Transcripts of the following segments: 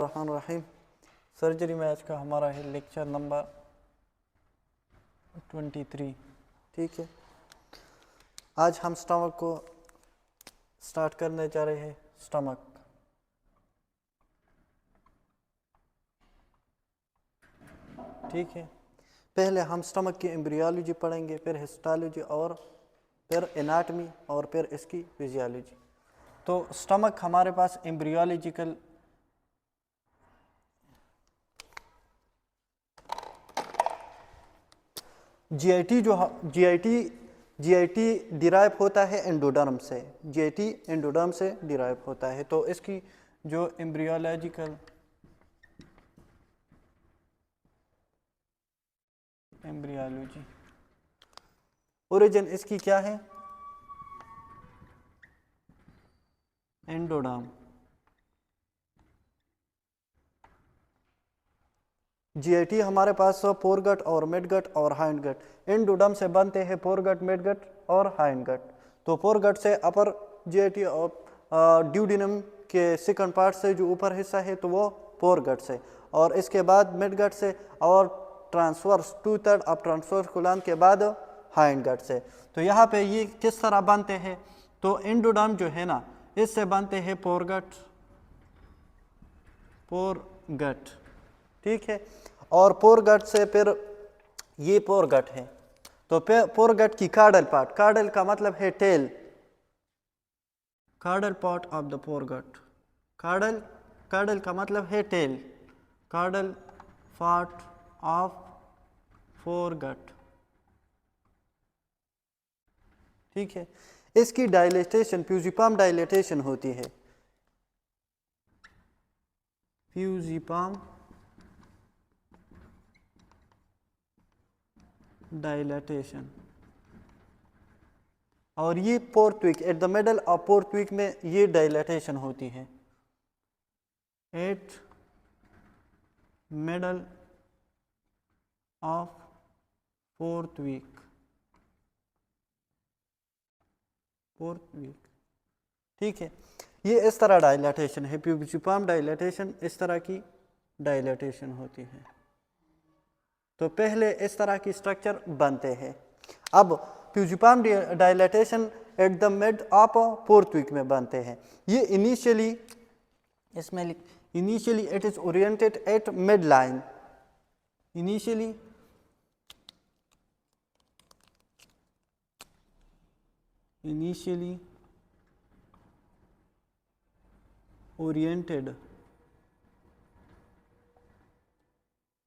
रहीम। Surgery में आज का हमारा है लेक्चर नंबर 23। ठीक है, आज हम स्टमक को स्टार्ट करने जा रहे हैं। स्टमक, ठीक है। पहले हम स्टमक की एम्ब्रियोलॉजी पढ़ेंगे, फिर हिस्टोलॉजी और फिर एनाटमी और फिर इसकी फिजियोलॉजी। तो स्टमक हमारे पास एम्ब्रियोलॉजिकल जीआईटी डिराइव होता है एंडोडर्म से। जीआईटी एंडोडर्म से डिराइव होता है। तो इसकी जो एम्ब्रियोलॉजिकल एम्ब्रियोलॉजी ओरिजिन इसकी क्या है? एंडोडर्म। जीआईटी हमारे पास फोरगट और मिडगट और हाइंडगट। एंडोडर्म से बनते हैं फोरगट, मिडगट और हाइंडगट। तो फोरगट से अपर जीआईटी और ड्यूडिनम के सेकंड पार्ट से जो ऊपर हिस्सा है तो वो फोरगट से, और इसके बाद मिडगट से, और ट्रांसवर्स 2/3 अब ट्रांसवर्स कोलन के बाद हाइंडगट से। तो यहाँ पे ये किस तरह बनते हैं? तो एंडोडर्म जो है ना, इससे बनते हैं फोरगट, ठीक है। और पोरगट से फिर ये पोरगट है। तो पोरगट की कार्डल पार्ट, कार्डल का मतलब है टेल, कार्डल पार्ट ऑफ द पोरगट। कार्डल का मतलब है टेल, कार्डल पार्ट ऑफ फोरगट, ठीक है। इसकी डायलेटेशन फ्यूजिपाम डायलेटेशन होती है। फ्यूजिपाम डायलेटेशन, और ये fourth week at the middle of fourth week में ये डायलेटेशन होती है। At middle of fourth week, ठीक है। ये इस तरह डायलेटेशन है, फ्यूजिपाम डायलेटेशन, इस तरह की डायलेटेशन होती है। तो पहले इस तरह की स्ट्रक्चर बनते हैं। अब fusiform dilatation at the mid of fourth week में बनते हैं। ये initially it is oriented at mid line, initially oriented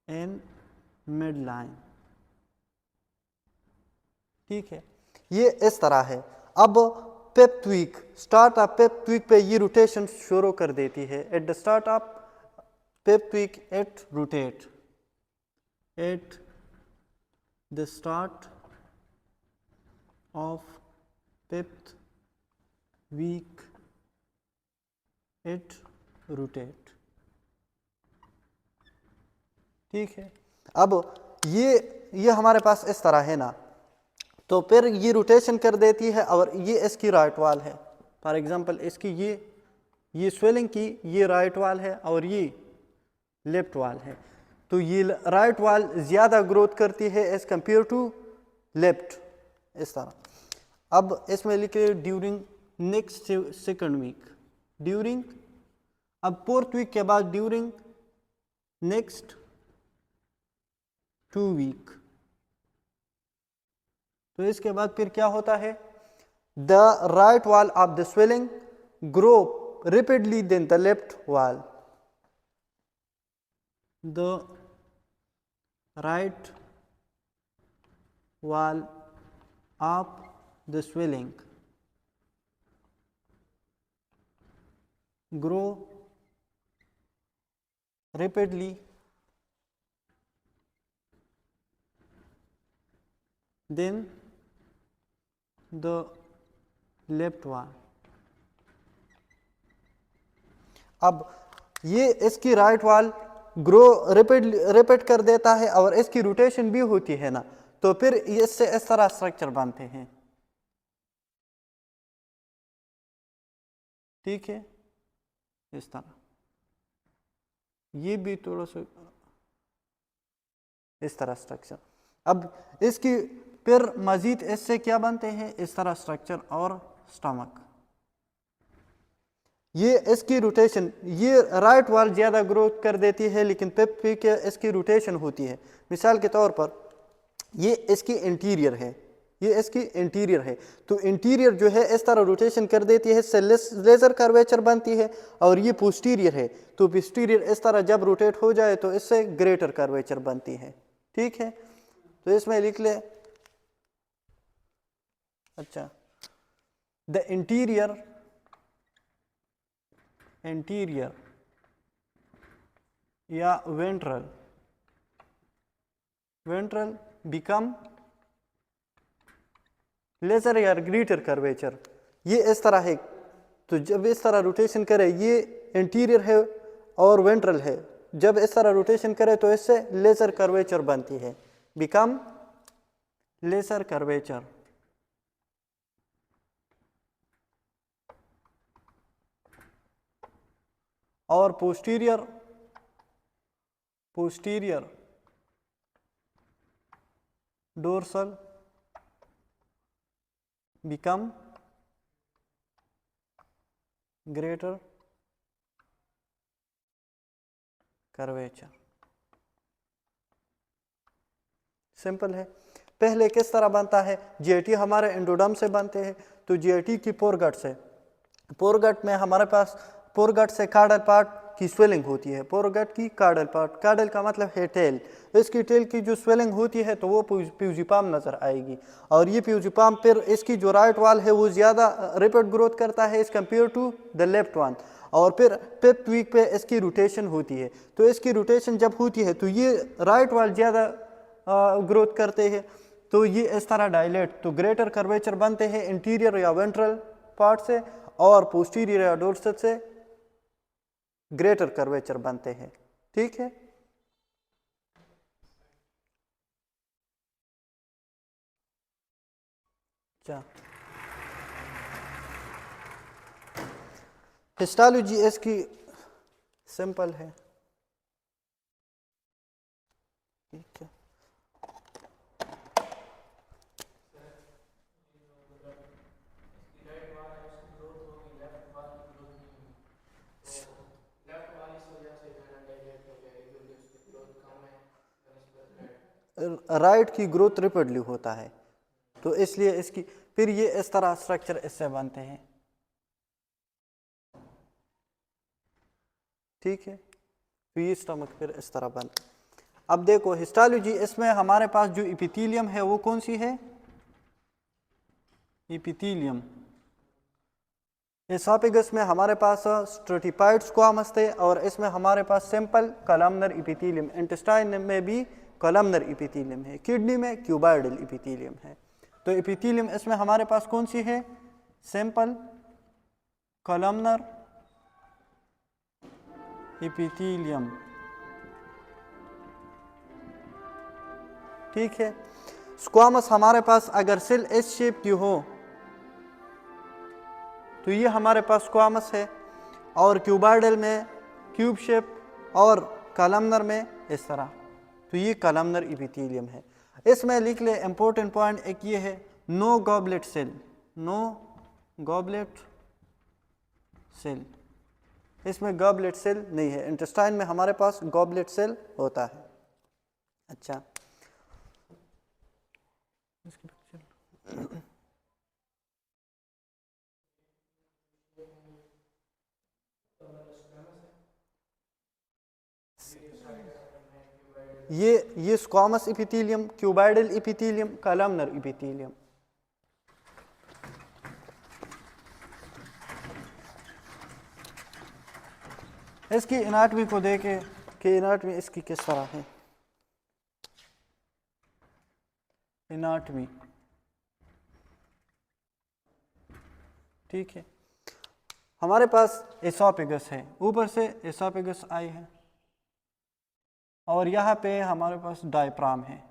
in midline, ठीक है। ये इस तरह है। अब fifth week, start of fifth week पे ये रोटेशन शुरू कर देती है। At the start of fifth week it rotate, at the start of fifth week it rotate, ठीक है। अब ये हमारे पास इस तरह है ना, तो फिर ये रोटेशन कर देती है, और ये इसकी राइट वाल है। फॉर एग्जांपल इसकी ये स्वेलिंग की ये राइट वाल है और ये लेफ्ट वाल है। तो ये राइट वाल ज़्यादा ग्रोथ करती है एज कंपेयर टू लेफ्ट, इस तरह। अब इसमें लिखे during next second week, during, अब फोर्थ वीक के बाद ड्यूरिंग नेक्स्ट 2 वीक। तो इसके बाद फिर क्या होता है? The right wall of the swelling grow rapidly then the left wall, the right wall of the swelling grow rapidly then the left wall। अब ये इसकी राइट वॉल ग्रो रेपिड कर देता है, और इसकी रोटेशन भी होती है ना, तो फिर इससे इस तरह स्ट्रक्चर बनते हैं, ठीक है, इस तरह। ये भी थोड़ा सा इस तरह स्ट्रक्चर। अब इसकी फिर मजीद इससे क्या बनते हैं, इस तरह स्ट्रक्चर और स्टमक। ये इसकी रोटेशन, ये राइट वाल ज़्यादा ग्रोथ कर देती है, लेकिन पिप पी के इसकी रोटेशन होती है। मिसाल के तौर पर ये इसकी इंटीरियर है, ये इसकी इंटीरियर है, तो इंटीरियर जो है इस तरह रोटेशन कर देती है, इससे लेज़र कर्वेचर बनती है। और ये पोस्टीरियर है, तो पोस्टीरियर इस तरह जब रोटेट हो जाए तो इससे ग्रेटर कर्वेचर बनती है। ठीक है, तो इसमें लिख ले, अच्छा, द इंटीरियर या वेंट्रल बिकम लेजर या ग्रेटर कर्वेचर। ये इस तरह है, तो जब इस तरह रोटेशन करे, ये इंटीरियर है और वेंट्रल है, जब इस तरह रोटेशन करे तो इससे लेजर कर्वेचर बनती है, बिकम लेजर कर्वेचर। और posterior dorsal become greater curvature. Simple है। पहले किस तरह बनता है, जीआईटी हमारे एंडोडर्म से बनते हैं, तो जीआईटी की पोरगट से, पोरगट में हमारे पास पोरगट से कार्डल पार्ट की स्वेलिंग होती है, पोरगट की कार्डल पार्ट, कार्डल का मतलब है टेल, इसकी टेल की जो स्वेलिंग होती है तो वो प्यूजिपाम नजर आएगी। और ये प्यूजिपाम फिर इसकी जो राइट वाल है वो ज़्यादा रैपिड ग्रोथ करता है as compare to the left one. और फिर पिप ट्वीक पे इसकी रोटेशन होती है, तो इसकी रोटेशन जब होती है तो ये राइट वाल ज़्यादा ग्रोथ करते हैं, तो ये इस तरह डायलेट, तो ग्रेटर कर्वेचर बनते हैं इंटीरियर या वेंट्रल पार्ट से, और पोस्टीरियर या डोर्सल से ग्रेटर कर्वेचर बनते हैं। ठीक है, अच्छा, हिस्टोलॉजी इसकी सिंपल है। ठीक है, राइट की ग्रोथ रैपिडली होता है, तो इसलिए इसकी फिर ये इस तरह स्ट्रक्चर इससे बनते हैं। ठीक है, तो ये स्टमक फिर इस तरह बनता है। अब देखो हिस्टोलॉजी, इसमें हमारे पास जो एपिथेलियम है वो कौन सी है, एपिथेलियम। एसोफेगस में हमारे पास स्ट्रेटिफाइड स्क्वामस थे, और इसमें हमारे पास सिंपल कॉलमनर एपिथेलियम, इंटेस्टाइन में भी कॉलमनर एपिथेलियम है, किडनी में क्यूबॉइडल एपिथेलियम है। तो एपिथेलियम इसमें हमारे पास कौन सी है, सिंपल कॉलमनर एपिथेलियम। ठीक है, स्क्वामस हमारे पास अगर सेल एस शेप की हो तो ये हमारे पास स्क्वामस है, और क्यूबॉइडल में क्यूब शेप, और कॉलमनर में इस तरह, तो ये कॉलमनर एपिथेलियम है। इसमें लिख ले इंपॉर्टेंट पॉइंट एक ये है, no goblet cell, no goblet cell, इसमें गॉबलेट सेल नहीं है। इंटेस्टाइन में हमारे पास गॉबलेट सेल होता है। अच्छा, ये squamous epithelium, cuboidal epithelium, columnar epithelium. इसकी एनाटॉमी को देखें कि एनाटॉमी इसकी किस तरह है। एनाटॉमी, ठीक है, हमारे पास एसोफेगस है, ऊपर से एसोफेगस आई है, और यहाँ पे हमारे पास डायफ्राम है,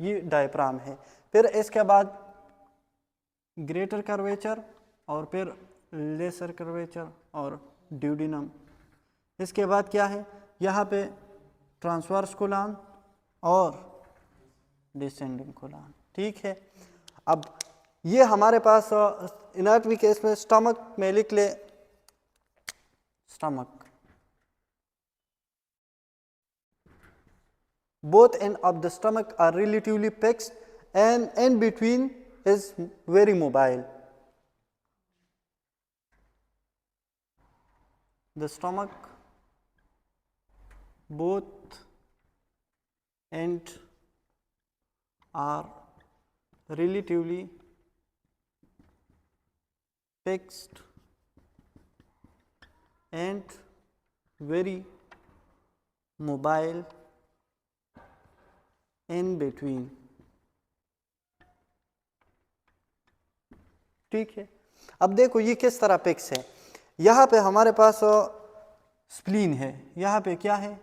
ये डायफ्राम है। फिर इसके बाद ग्रेटर कर्वेचर, और फिर लेसर कर्वेचर, और ड्यूडिनम। इसके बाद क्या है, यहाँ पे ट्रांसवर्स कोलन और डिसेंडिंग कोलन। ठीक है, अब ये हमारे पास एनाटॉमी केस में स्टमक में लिख ले, stomach both ends of the stomach are relatively fixed and in between is very mobile. The stomach, both ends are relatively fixed and very mobile in between. ठीक है, अब देखो ये किस तरह पिक्स है। यहाँ पे हमारे पास स्प्लीन है, यहाँ पे क्या है,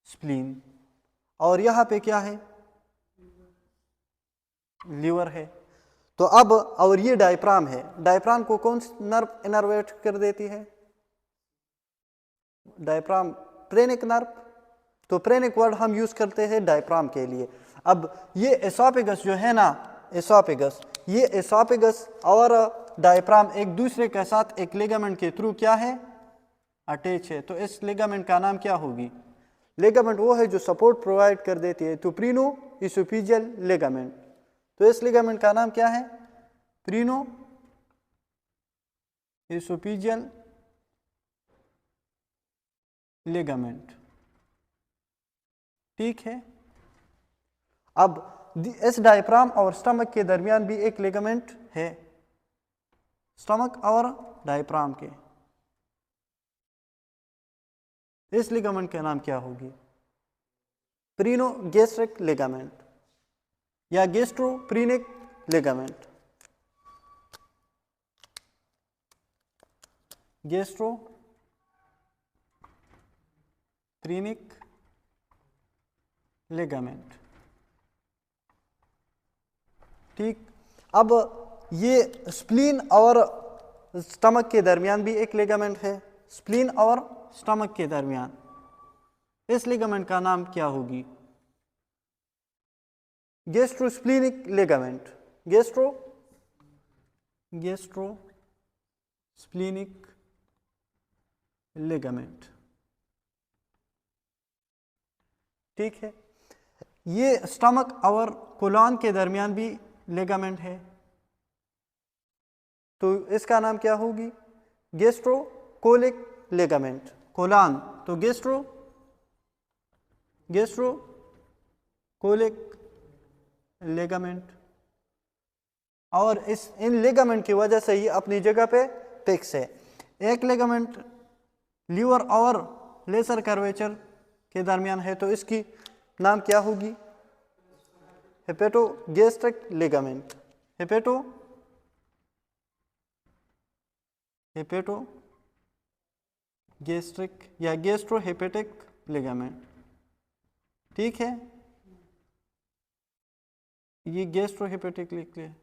स्प्लीन, और यहाँ पे क्या है, लीवर है। तो अब और ये डायफ्राम है, डायफ्राम को कौन सी नर्व इनर्वेट कर देती है, डायफ्राम, प्रेनिक नर्व। तो प्रेनिक वर्ड हम यूज करते हैं डायफ्राम के लिए। अब ये एसोफेगस जो है ना, एसोफेगस, ये एसोफेगस और डायफ्राम एक दूसरे के साथ एक लिगामेंट के थ्रू क्या है, अटैच है। तो इस लिगामेंट का नाम क्या होगी, लिगामेंट वो है जो सपोर्ट प्रोवाइड कर देती है, तो प्रीनो इसोफिजियल लिगामेंट। तो इस लिगामेंट का नाम क्या है, प्रीनो इसोफिजियल लिगामेंट। ठीक है, अब इस डायफ्राम और स्टमक के दरमियान भी एक लिगामेंट है, स्टमक और डायफ्राम के, इस लिगामेंट का नाम क्या होगी, प्रीनो गैस्ट्रिक लिगामेंट या गैस्ट्रोप्रीनिक लिगामेंट, गैस्ट्रोप्रीनिक लिगामेंट। ठीक, अब ये स्प्लीन और स्टमक के दरमियान भी एक लिगामेंट है, स्प्लीन और स्टमक के दरमियान, इस लिगामेंट का नाम क्या होगी, गैस्ट्रोस्प्लीनिक लिगामेंट, गैस्ट्रोस्प्लीनिक लिगामेंट। ठीक है, ये स्टमक और कोलन के दरमियान भी लिगामेंट है, तो इसका नाम क्या होगी, गैस्ट्रोकोलिक लिगामेंट। कोलन तो गैस्ट्रोकोलिक लिगामेंट, और इन लिगामेंट की वजह से ये अपनी जगह पे फिक्स है। एक लिगामेंट लीवर और लेसर कर्वेचर के दरमियान है, तो इसकी नाम क्या होगी, हेपेटोगैस्ट्रिक लिगामेंट, हेपेटोगैस्ट्रिक या गैस्ट्रोहेपेटिक लिगामेंट। ठीक है, ये गैस्ट्रोहेपेटिक लिख लिया,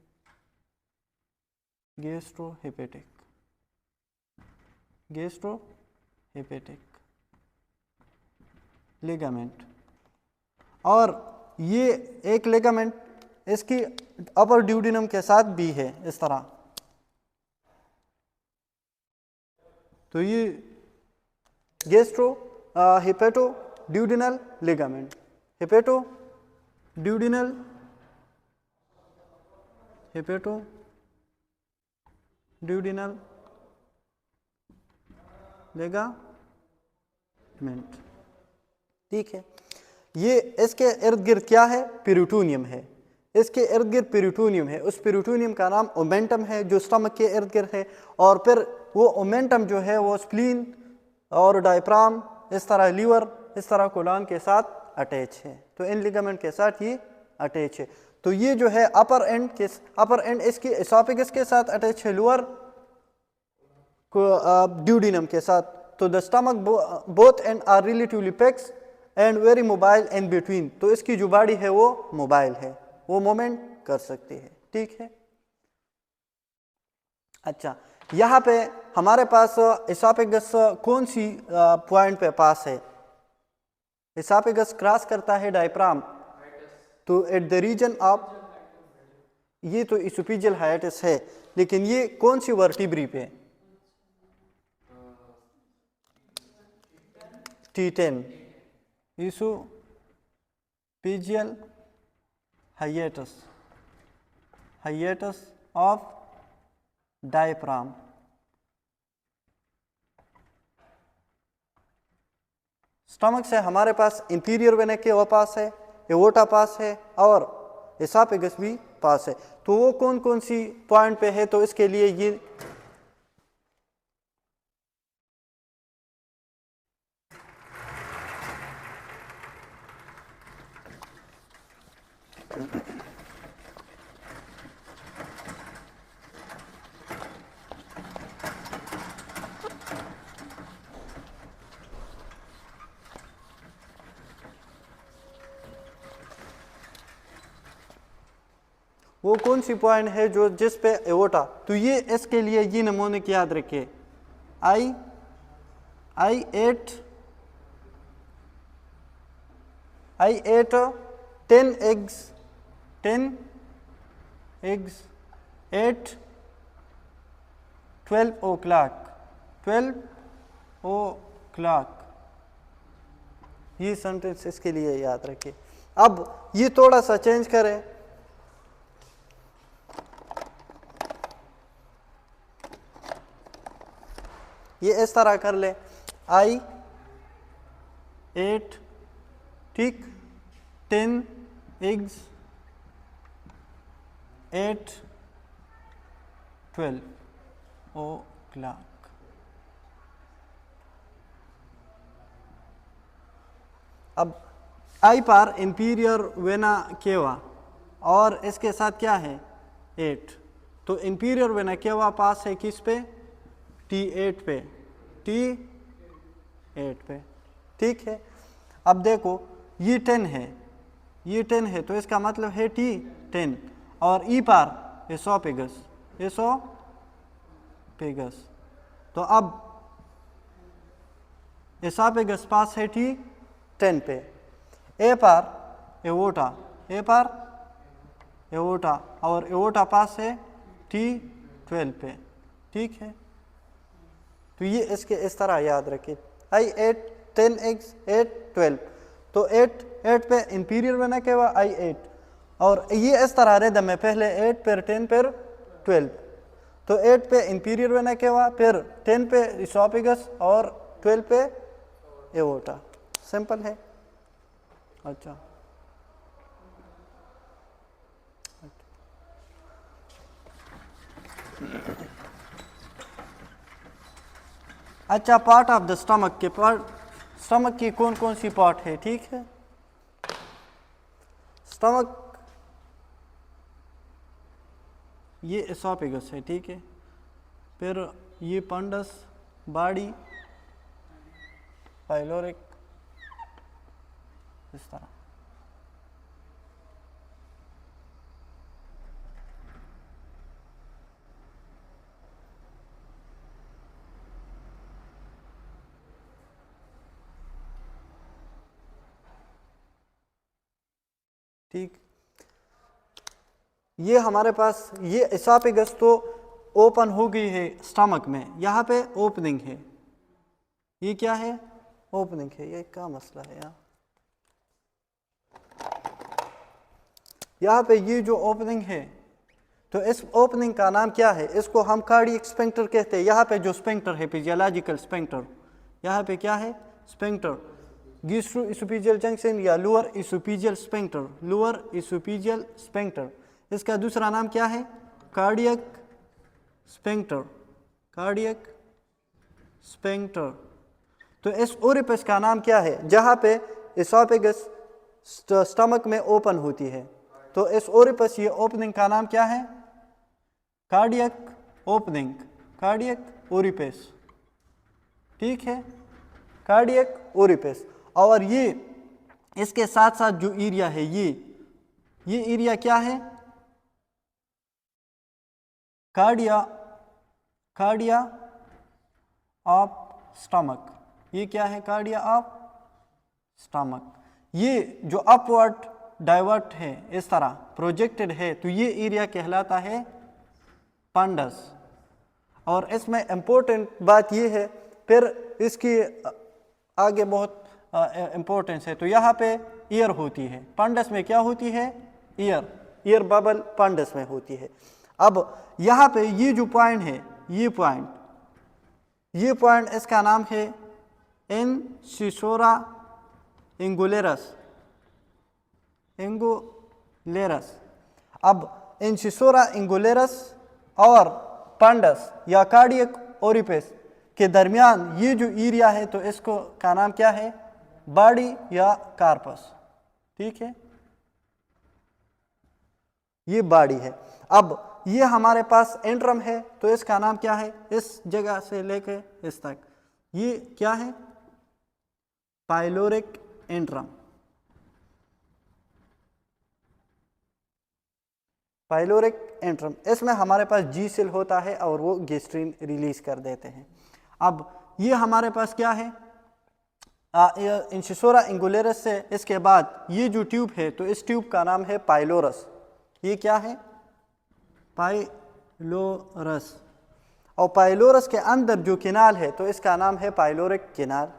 गैस्ट्रोहेपेटिक लिगामेंट। और ये एक लिगामेंट इसकी अपर ड्यूडिनम के साथ भी है इस तरह, तो ये हेपेटोड्यूडिनल लिगामेंट, हेपेटोड्यूडिनल लिगामेंट। ठीक है, ये इसके इर्द गिर्द क्या है, पेरिटोनियम है, इसके इर्द गिर्द पेरिटोनियम है, उस पेरिटोनियम का नाम ओमेंटम है जो स्टमक के इर्द गिर्द है, और फिर वो ओमेंटम जो है वो स्प्लीन और डायफ्राम, इस तरह लीवर, इस तरह कोलन के साथ अटैच है, तो इन लिगामेंट के साथ ये अटैच है। तो ये जो है अपर एंड इसकी एसोफेगस के साथ अटैच है, लोअर ड्यूडिनम के साथ। तो the stomach both end are relatively fixed and very mobile in between, तो इसकी जो बॉडी है वो मोबाइल है, वो मूवमेंट कर सकती है। ठीक है, अच्छा, यहाँ पे हमारे पास एसोफेगस कौन सी पॉइंट पे पास है? एसोफेगस क्रॉस करता है डायफ्राम, तो एट द रीजन ऑफ, ये तो इसोफिजियल हाइटिस है, लेकिन ये कौन सी वर्टिब्री पे? T10, oesophageal hiatus, hiatus of diaphragm. Stomach से हमारे पास इंफीरियर वेना केवा पास है, एओर्टा पास है और एसोफेगस भी पास है। तो वो कौन कौन सी पॉइंट पे है? तो इसके लिए ये वो कौन सी पॉइंट है जो जिस पे एओर्टा, तो ये इसके लिए ये नमूने की याद रखिए। I8 10 eggs at 12 o'clock, ये सेंटेंस इसके लिए याद रखिए। अब ये थोड़ा सा चेंज करें, ये इस तरह कर ले, I8 ठीक 10 eggs at 12 o'clock। अब आई पर इंपीरियर वेना केवा और इसके साथ क्या है 8, तो इंपीरियर वेना केवा पास है किस पे? T8 पे, T8 पे, ठीक है। अब देखो ये 10 है, ये 10 है, तो इसका मतलब है T10 और ई पर एसोफेगस, तो अब एसोफेगस पास है T10 पे, ए पर एओर्टा, और एओर्टा पास है T12 पे, ठीक है। तो ये इसके इस तरह याद रखिए, I8 10 eggs at 12, तो 8 पे इंफीरियर वेना केवा I8, और ये इस तरह रिदम में पहले 8 फिर 10 फिर 12, तो 8 पे इंफीरियर वेना केवा, फिर 10 पे एसोफेगस और 12 पे एओर्टा। सिंपल है। अच्छा अच्छा, पार्ट ऑफ द स्टमक के पार्ट, स्टमक की कौन कौन सी पार्ट है? ठीक है, स्टमक ये एसोफेगस है, ठीक है, फिर ये पंडस, बॉडी, पाइलोरिक, इस तरह। ठीक, ये हमारे पास ये एसोफेगस तो ओपन हो गई है स्टमक में, यहाँ पे ओपनिंग है, ये क्या है? ओपनिंग है। ये क्या मसला है यहाँ पे ये जो ओपनिंग है, तो इस ओपनिंग का नाम क्या है? इसको हम कार्डियक स्फिंक्टर कहते हैं। यहाँ पे जो स्फिंक्टर है, फिजियोलॉजिकल स्फिंक्टर, यहाँ पे क्या है? स्फिंक्टर, गैस्ट्रो इसोफेजियल जंक्शन या lower oesophageal sphincter, lower oesophageal sphincter. इसका दूसरा नाम क्या है? Cardiac sphincter, cardiac sphincter. तो इस ओरिफिस का नाम क्या है? जहाँ पे एसोफेगस स्टमक में ओपन होती है, तो इस ओरिफिस, ये ओपनिंग का नाम क्या है? कार्डियक ओपनिंग, कार्डियक ओरिफिस, ठीक है, कार्डियक ओरिफिस। और ये इसके साथ साथ जो एरिया है, ये एरिया क्या है? Cardia of stomach. ये क्या है? Cardia of stomach. ये जो अपवर्ड डाइवर्ट है, इस तरह प्रोजेक्टेड है, तो ये एरिया कहलाता है पंडस। और इसमें इम्पोर्टेंट बात ये है, फिर इसकी आगे बहुत इम्पोर्टेंस है। तो यहाँ पे ईयर होती है, पंडस में क्या होती है? ईयर बबल पंडस में होती है। अब यहाँ पे ये जो पॉइंट है, ये पॉइंट इसका नाम है इंसिसोरा इंगुलेरस। अब इंसिसोरा इंगुलेरस और पंडस या कार्डियक ओरिफिस के दरमियान ये जो एरिया है, तो इसको का नाम क्या है? बॉडी या कार्पस। ठीक है, ये बॉडी है। अब ये हमारे पास एंट्रम है, तो इसका नाम क्या है? इस जगह से लेके इस तक ये क्या है? Pyloric antrum. पाइलोरिक एंट्रम, इसमें हमारे पास जी सेल होता है और वो गैस्ट्रीन रिलीज कर देते हैं। अब ये हमारे पास क्या है? इंसिसोरा इंगुलेरस से इसके बाद ये जो ट्यूब है, तो इस ट्यूब का नाम है पाइलोरस। ये क्या है? पाइलोरस। और पाइलोरस के अंदर जो किनाल है, तो इसका नाम है पाइलोरिक किनाल।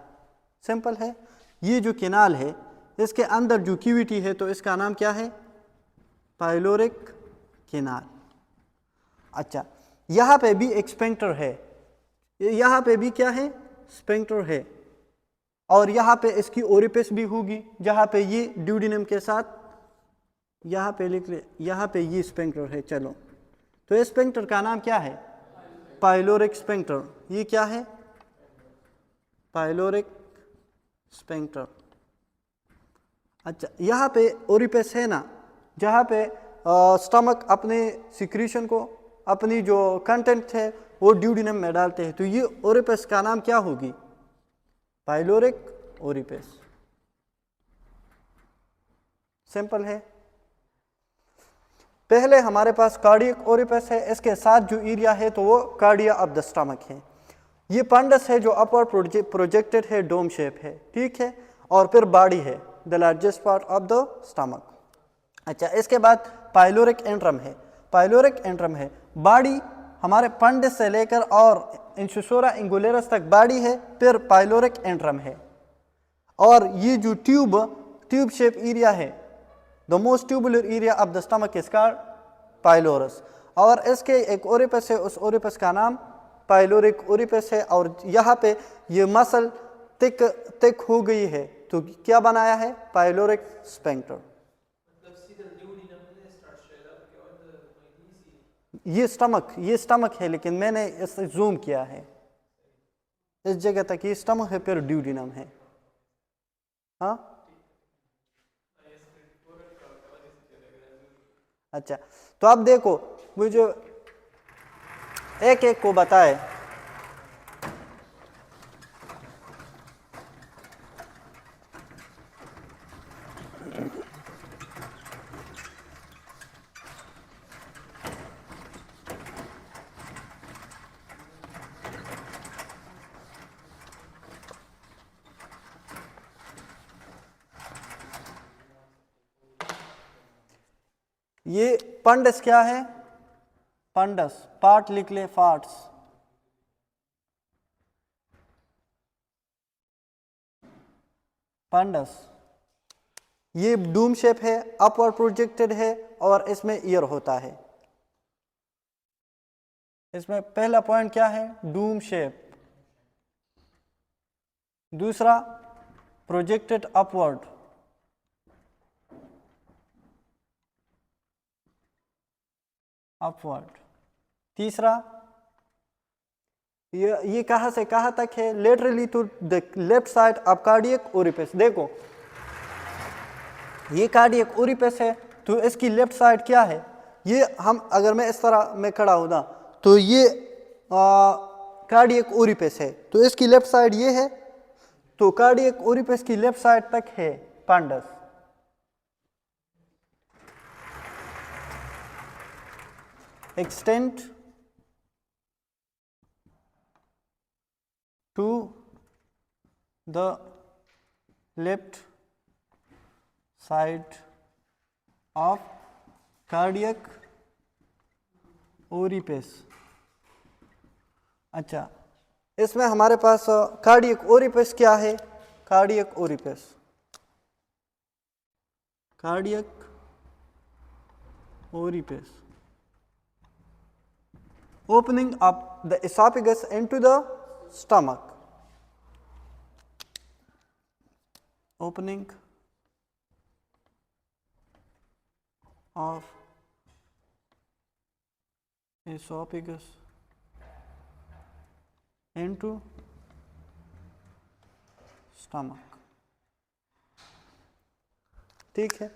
सिंपल है। ये जो किनाल है, इसके अंदर जो क्यूविटी है, तो इसका नाम क्या है? Pyloric canal. अच्छा, यहाँ पे भी एक स्फिंक्टर है, यहाँ पे भी क्या है? स्फिंक्टर है। और यहाँ पे इसकी ओरिपिस भी होगी, जहाँ पे ये ड्यूडिनम के साथ, यहाँ पे लिख ले, यहाँ पे ये स्फिंक्टर है। चलो, तो इस स्फिंक्टर का नाम क्या है? Pyloric sphincter. ये क्या है? Pyloric sphincter. अच्छा, यहाँ पे ओरिपिस है ना, जहाँ पे स्टमक अपने सिक्रीशन को, अपनी जो कंटेंट है, वो ड्यूडिनम में डालते हैं, तो ये ओरिपिस का नाम क्या होगी? पाइलोरिक ओरिपिस। सिंपल है। पहले हमारे पास कार्डियक ओरिपिस है, इसके साथ जो एरिया है, तो वो कार्डिया ऑफ द स्टमक है। ये पंडस है जो अपवर्ड प्रोजेक्टेड है, डोम शेप है। ठीक है, और फिर बॉडी है, the largest part of the stomach. अच्छा, इसके बाद पाइलोरिक एंट्रम है। पाइलोरिक एंट्रम है, बॉडी हमारे पंडस से लेकर और इंसिसोरा इंगुलेरस तक बॉडी है, फिर पाइलोरिक एंट्रम है। और ये जो ट्यूब शेप एरिया है, the most tubular area of the stomach is called pylorus. और इसके एक ओरिपस है, उस ओरिपस का नाम पाइलोरिक ओरिपस है। और यहाँ पे ये मसल थिक हो गई है, तो क्या बनाया है? Pyloric sphincter. ये स्टमक है, लेकिन मैंने इसे जूम किया है, इस जगह तक ये स्टमक है, फिर ड्यूडिनम है। हाँ, अच्छा, तो अब देखो, मुझे एक एक को बताए। ये पंडस क्या है? पंडस, पार्ट लिख ले, पार्ट्स। पंडस ये डूम शेप है, अपवर्ड प्रोजेक्टेड है, और इसमें ईयर होता है। इसमें पहला पॉइंट क्या है? Dome shape. दूसरा, प्रोजेक्टेड अपवर्ड। तीसरा, ये कहां से कहां तक है? Laterally to the left side of cardiac orifice. देखो, ये कार्डियक ओरिपिस है, तो इसकी लेफ्ट साइड क्या है? ये हम, अगर मैं इस तरह में खड़ा हूं ना, तो ये कार्डियक ओरिपिस है, तो इसकी लेफ्ट साइड ये है, तो कार्डियक ओरिपिस की लेफ्ट साइड तक है fundus. Extent to the left side of cardiac orifice। अच्छा, इसमें हमारे पास कार्डियक ओरिफिस क्या है? Cardiac orifice, cardiac orifice, opening up the esophagus into the stomach, opening of esophagus into stomach। ठीक है।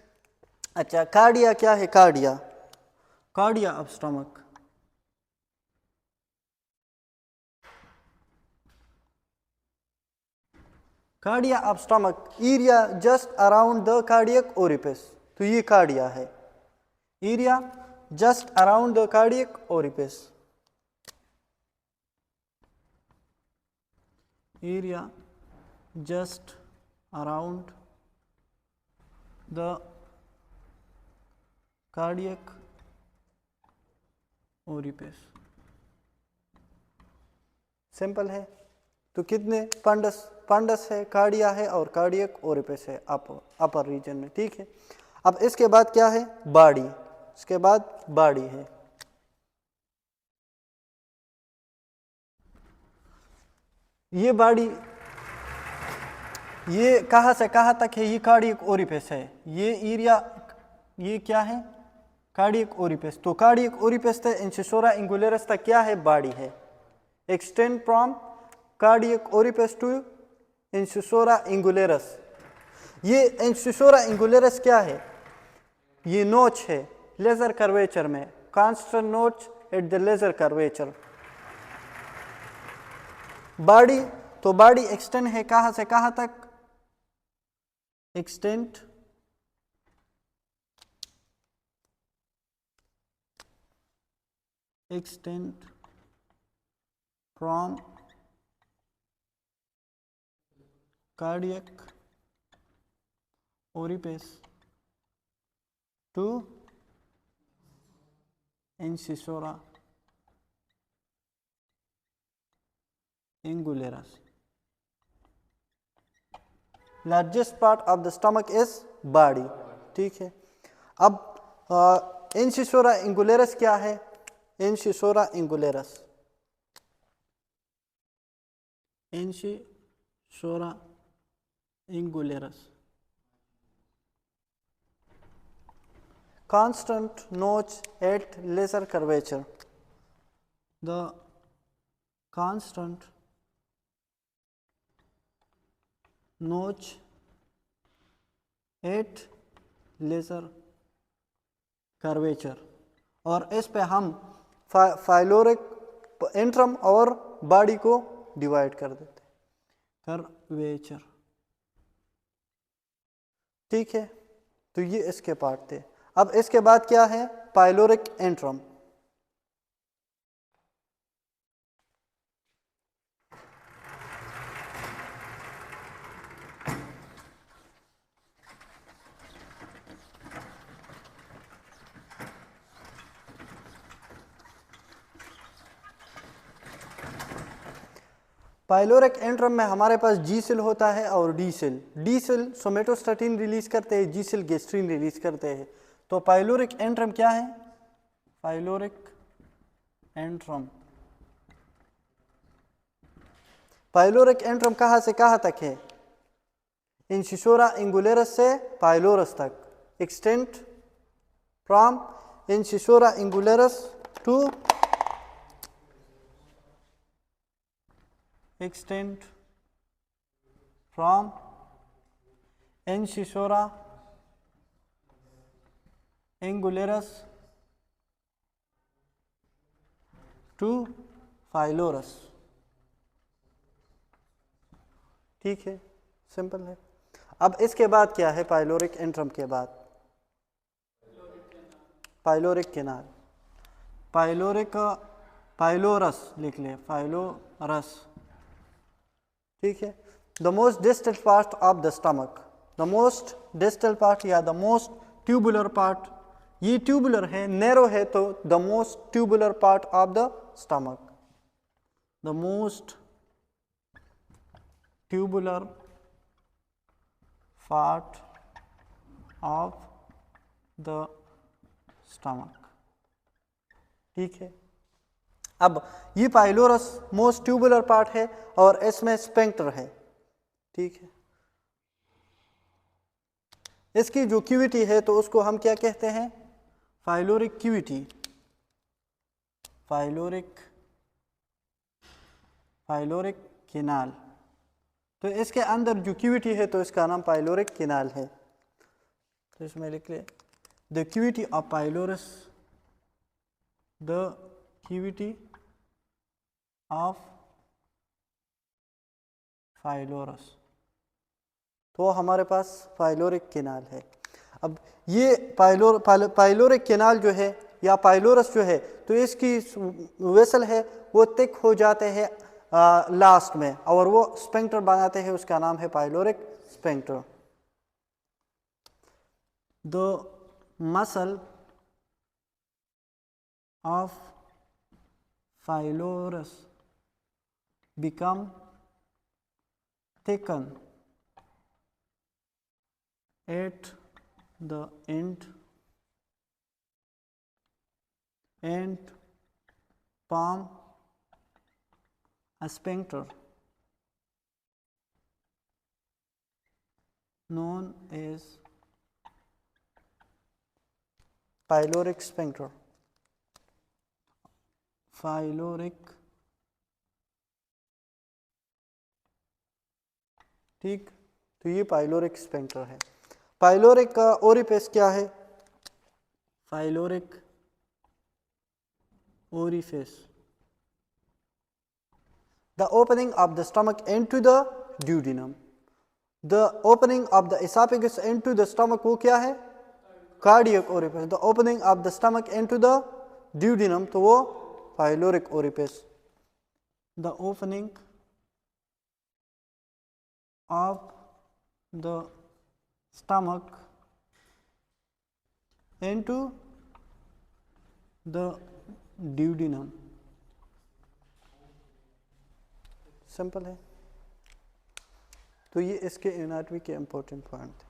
अच्छा, कार्डिया क्या है? Cardia, cardia of stomach, cardia of stomach, area just around the cardiac orifice. तो ये cardia है, area just around the cardiac orifice, area just around the cardiac orifice. Simple है। तो कितने पंडस, पंडस है, कार्डिया है और कार्डियक ओरिफिस है अपर रीजन में। ठीक है। अब इसके बाद क्या है? बॉडी, इसके बाद बॉडी है। ये बॉडी, ये कहाँ से कहाँ तक है? ये कार्डियक ओरिफिस है। ये एरिया, ये क्या है? Cardiac orifice. तो कार्डियक ओरिफिस से इंसिसोरा इंगुलेरस तक क्या है? बॉडी है। Extend from cardiac orifice to incisura angularis. ये इंसिसोरा इंगुलेरस क्या है? ये नोच है लेजर कर्वेचर में, constant notch at the lesser curvature. Body, तो बॉडी एक्सटेंड है कहां से कहां तक? Extend from cardiac orifice to incisura angularis. Largest part of the stomach is body. ठीक है। अब इंसिसोरा इंगुलेरस क्या है? इंसिसोरा इंगुलेरस, इंसिसोरा इंगुलेरस, constant notch at laser curvature, the constant notch at laser curvature। और इस पे हम फाइलोरिक एंट्रम और बॉडी को डिवाइड कर देते, कर्वेचर। ठीक है। तो ये इसके पार्ट थे। अब इसके बाद क्या है? Pyloric antrum. पाइलोरिक एंट्रम में हमारे पास जी सेल होता है और D cell. D cell somatostatin release करते हैं, जी सेल गेस्ट्रिन रिलीज करते हैं। तो पाइलोरिक एंट्रम क्या है? पाइलोरिक एंट्रम, पाइलोरिक एंट्रम कहाँ से कहाँ तक है? इंसिसोरा इंगुलेरस से पाइलोरस तक। Extend from incisura angularis to, extend from incisora angularis to phylorus। ठीक है, सिंपल है। अब इसके बाद क्या है? पाइलोरिक एंट्रम के बाद पाइलोरिक केनाल, पाइलोरिक, पाइलोरस लिख ले, पाइलोरस। ठीक है। The most distal part of the stomach, the most distal part या द मोस्ट ट्यूबुलर पार्ट, ये ट्यूबुलर है, नैरो है, तो the most tubular part of the stomach, the most tubular part of the stomach. ठीक है। अब ये pylorus most tubular part है और इसमें स्पेंक्टर है। ठीक है। इसकी जो क्यूविटी है तो उसको हम क्या कहते हैं, पाइलोरिक क्यूविटी, पाइलोरिक केनाल। तो इसके अंदर जो क्यूविटी है तो इसका नाम पाइलोरिक केनाल है। तो इसमें लिख ले the cavity of pylorus, the cavity of pylorus, तो हमारे पास पाइलोरिक केनाल है। अब ये पाइलोरिक केनाल जो है या पाइलोरस जो है, तो इसकी वेसल है वो थिक हो जाते हैं लास्ट में और वो स्पेंक्टर बनाते हैं, उसका नाम है pyloric sphincter. The muscle of pylorus become thicken at the end and form a sphincter known as pyloric sphincter, pyloric। ठीक, तो ये पाइलोरिक स्पेंक्टर है। पाइलोरिक का ओरिफिस क्या है, pyloric orifice, the opening of the stomach into the duodenum, the opening of the oesophagus into the stomach वो क्या है, cardiac orifice. The opening of the stomach into the duodenum तो वो pyloric orifice. The opening of the stomach into the duodenum, simple है। तो ये इसके anatomy के इंपॉर्टेंट पॉइंट थे।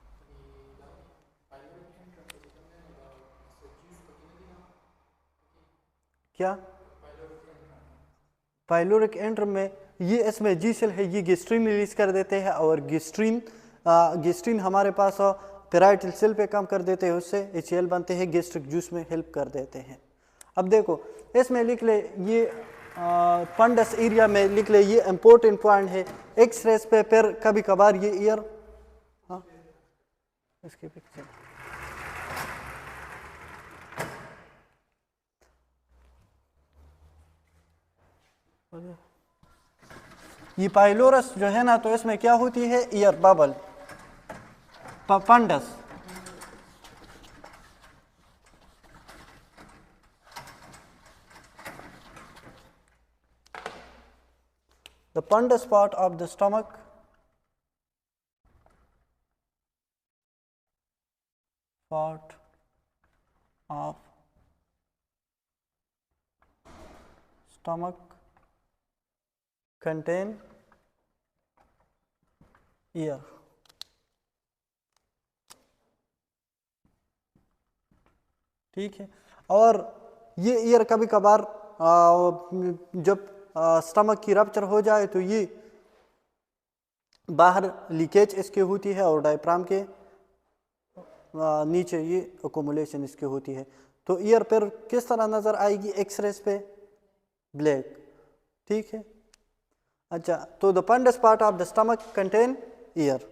क्या पाइलोरिक एंट्रम में ये इसमें जी सेल है, ये गेस्ट्रिन रिलीज कर देते हैं और गेस्ट्रिन हमारे पास पेराइटल सेल पे काम कर देते हैं, उससे HCl बनते हैं, गेस्ट्रिक जूस में हेल्प कर देते हैं। अब देखो इसमें लिख ले, ये पंडस एरिया में लिख ले, ये इंपॉर्टेंट पॉइंट है। एक्सरेस पे फिर कभी कभार ये ईयर, हाँ इसके पिक्चर, ये पाइलोरस जो है ना, तो इसमें क्या होती है, air bubble, fundus. The fundus part of the stomach contain ear। ठीक है। और ये ईयर कभी कभार जब स्टमक की रप्चर हो जाए तो ये बाहर लीकेज इसके होती है और डायफ्राम के नीचे ये अकोमुलेशन इसकी होती है। तो ईयर पर किस तरह नजर आएगी, एक्सरेस पे ब्लैक। ठीक है। अच्छा, तो the fundus part of the stomach contain air.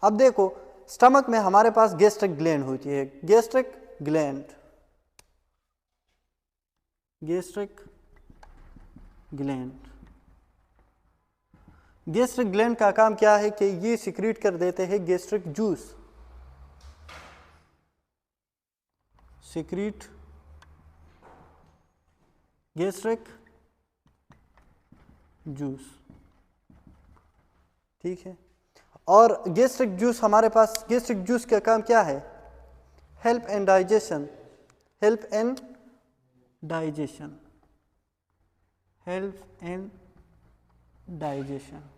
अब देखो स्टमक में हमारे पास गैस्ट्रिक ग्लैंड होती है, गैस्ट्रिक ग्लैंड, गैस्ट्रिक ग्लैंड का काम क्या है कि ये सिक्रीट कर देते हैं gastric juice, secrete gastric juice. ठीक है। और गैस्ट्रिक जूस हमारे पास, गैस्ट्रिक जूस का काम क्या है? Help and digestion, help and digestion, help and digestion.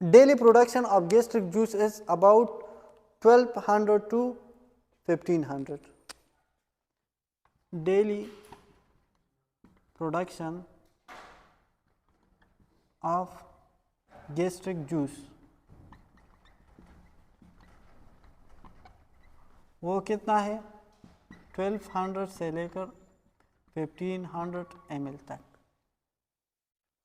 Daily production of gastric juice is about 1200 to 1500. Daily production of gastric juice वो कितना है? 1200 से लेकर 1500 ml तक।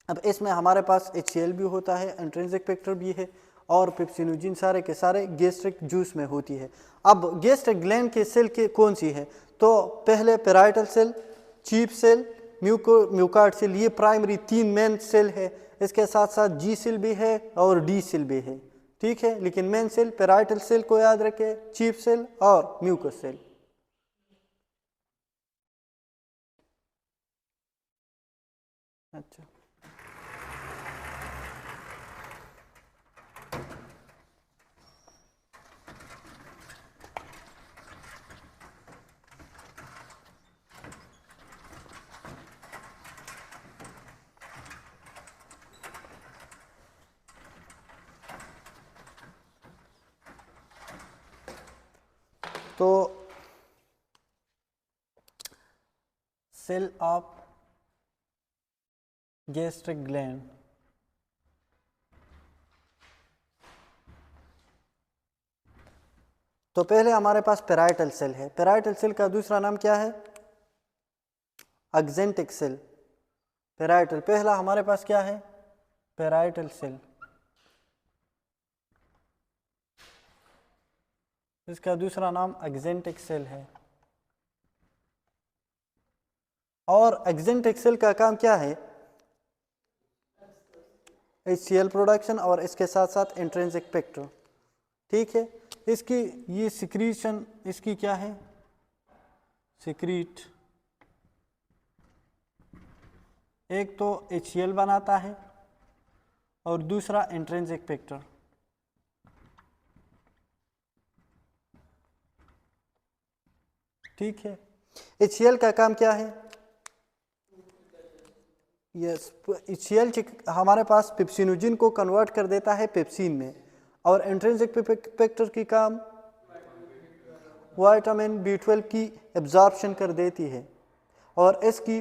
अब इसमें हमारे पास HCl भी होता है, इंट्रिंसिक फैक्टर भी है और पेप्सिनोजेन सारे के सारे गैस्ट्रिक जूस में होती है। अब गैस्ट्रिक ग्लैंड के सेल के कौन सी है? तो पहले parietal cell, chief cell, mucoid cell, ये प्राइमरी 3 मेन सेल है। इसके साथ साथ जी सेल भी है और डी सेल भी है, ठीक है। लेकिन मेन सेल पेराइटल सेल को याद रखें, चीफ सेल और म्यूकस सेल। अच्छा, तो सेल ऑफ गैस्ट्रिक ग्लैंड, तो पहले हमारे पास पेराइटल सेल है। पेराइटल सेल का दूसरा नाम क्या है? एक्जेंटिक सेल। पेराइटल पहला हमारे पास क्या है? Parietal cell. इसका दूसरा नाम एक्जेंटिक सेल है। और एक्जेंटिक सेल का काम क्या है? HCl प्रोडक्शन और इसके साथ साथ इंट्रिंसिक फैक्टर, ठीक है। इसकी ये सिक्रीशन इसकी क्या है? सिक्रीट, एक तो HCl बनाता है और दूसरा इंट्रिंसिक फैक्टर, ठीक है। HCl का काम क्या है? यस, HCl हमारे पास पेप्सिनोजेन को कन्वर्ट कर देता है पेप्सिन में। और इंट्रिंसिक फैक्टर की काम विटामिन B12 की एब्जॉर्प्शन कर देती है। और इसकी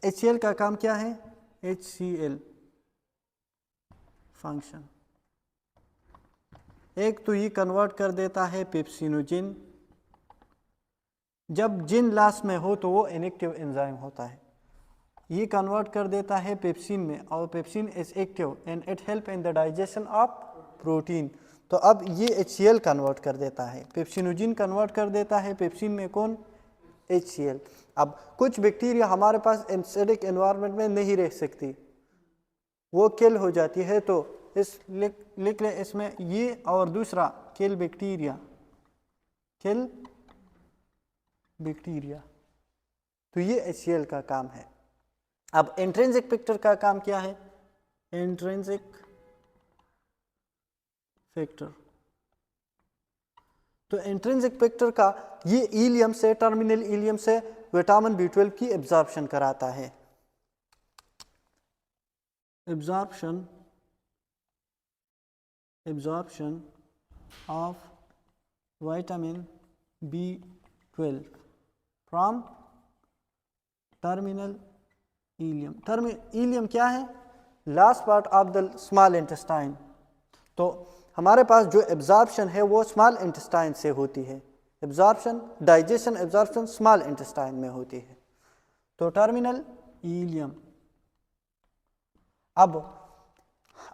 HCl का काम क्या है? HCl फंक्शन, एक तो ये कन्वर्ट कर देता है पेप्सिनोजेन, जब जिन लास्ट में हो तो वो इनएक्टिव एंजाइम होता है। ये कन्वर्ट कर देता है पेप्सिन में और pepsin is active and it help in the digestion of protein. तो अब ये HCl कन्वर्ट कर देता है, पेप्सिनोजेन कन्वर्ट कर देता है पेप्सिन में, कौन? HCl। अब कुछ बैक्टीरिया हमारे पास एसिडिक एनवायरनमेंट में नहीं रह सकती, वो किल हो जाती है। तो इस लिख ले इसमें ये, और दूसरा किल बैक्टीरिया, किल बैक्टीरिया, तो ये HCl का काम है। अब इंट्रिंसिक फैक्टर का काम क्या है? इंट्रिंसिक फैक्टर, तो इंट्रिंसिक फैक्टर का ये इलियम से, टर्मिनल इलियम से विटामिन B12 की एब्जॉर्प्शन कराता है। Absorption of vitamin B12 from terminal ileum. Ileum क्या है? Last part of the small intestine. तो हमारे पास जो एब्जॉर्प्शन है वो स्मॉल इंटेस्टाइन से होती है। Absorption, digestion, absorption small intestine में होती है। तो टर्मिनल इलियम। अब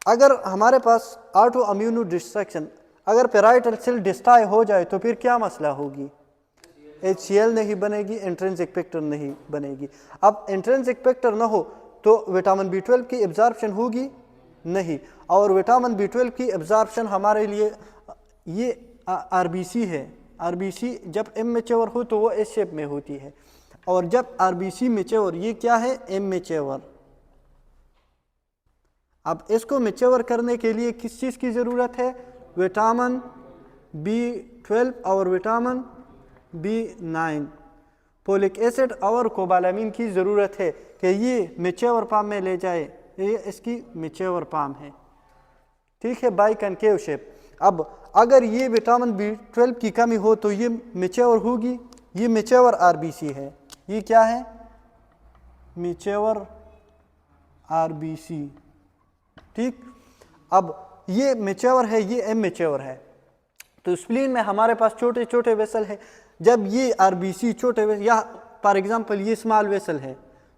अगर हमारे पास ऑटो इम्यूनो डिस्ट्रक्शन, अगर पेराइटल सेल डिस्ट्रॉय हो जाए तो फिर क्या मसला होगी? HCl नहीं बनेगी, इंट्रिंसिक फैक्टर नहीं बनेगी। अब इंट्रिंसिक फैक्टर ना हो तो विटामिन B12 की एब्जॉर्प्शन होगी नहीं। और विटामिन B12 की एब्जॉर्प्शन हमारे लिए ये RBC है। RBC जब इमैच्योर हो तो वो इस शेप में होती है, और जब RBC मैच्योर, ये क्या है? इमैच्योर। अब इसको मैच्योर करने के लिए किस चीज़ की ज़रूरत है? विटामिन B12 और विटामिन B9, फोलिक एसिड और कोबालामिन की ज़रूरत है कि ये मैच्योर फॉर्म में ले जाए। ये इसकी मैच्योर फॉर्म है, ठीक है, बाई कनकेव शेप। अब अगर ये विटामिन B12 की कमी हो तो ये मैच्योर होगी। ये मैच्योर RBC है। ये क्या है? मैच्योर RBC, ठीक। अब ये मैच्योर है, ये इमैच्योर है। तो स्प्लीन में हमारे पास छोटे छोटे वेसल है। जब ये RBC छोटे वेसल, या फॉर एग्जांपल ये स्मॉल वेसल है,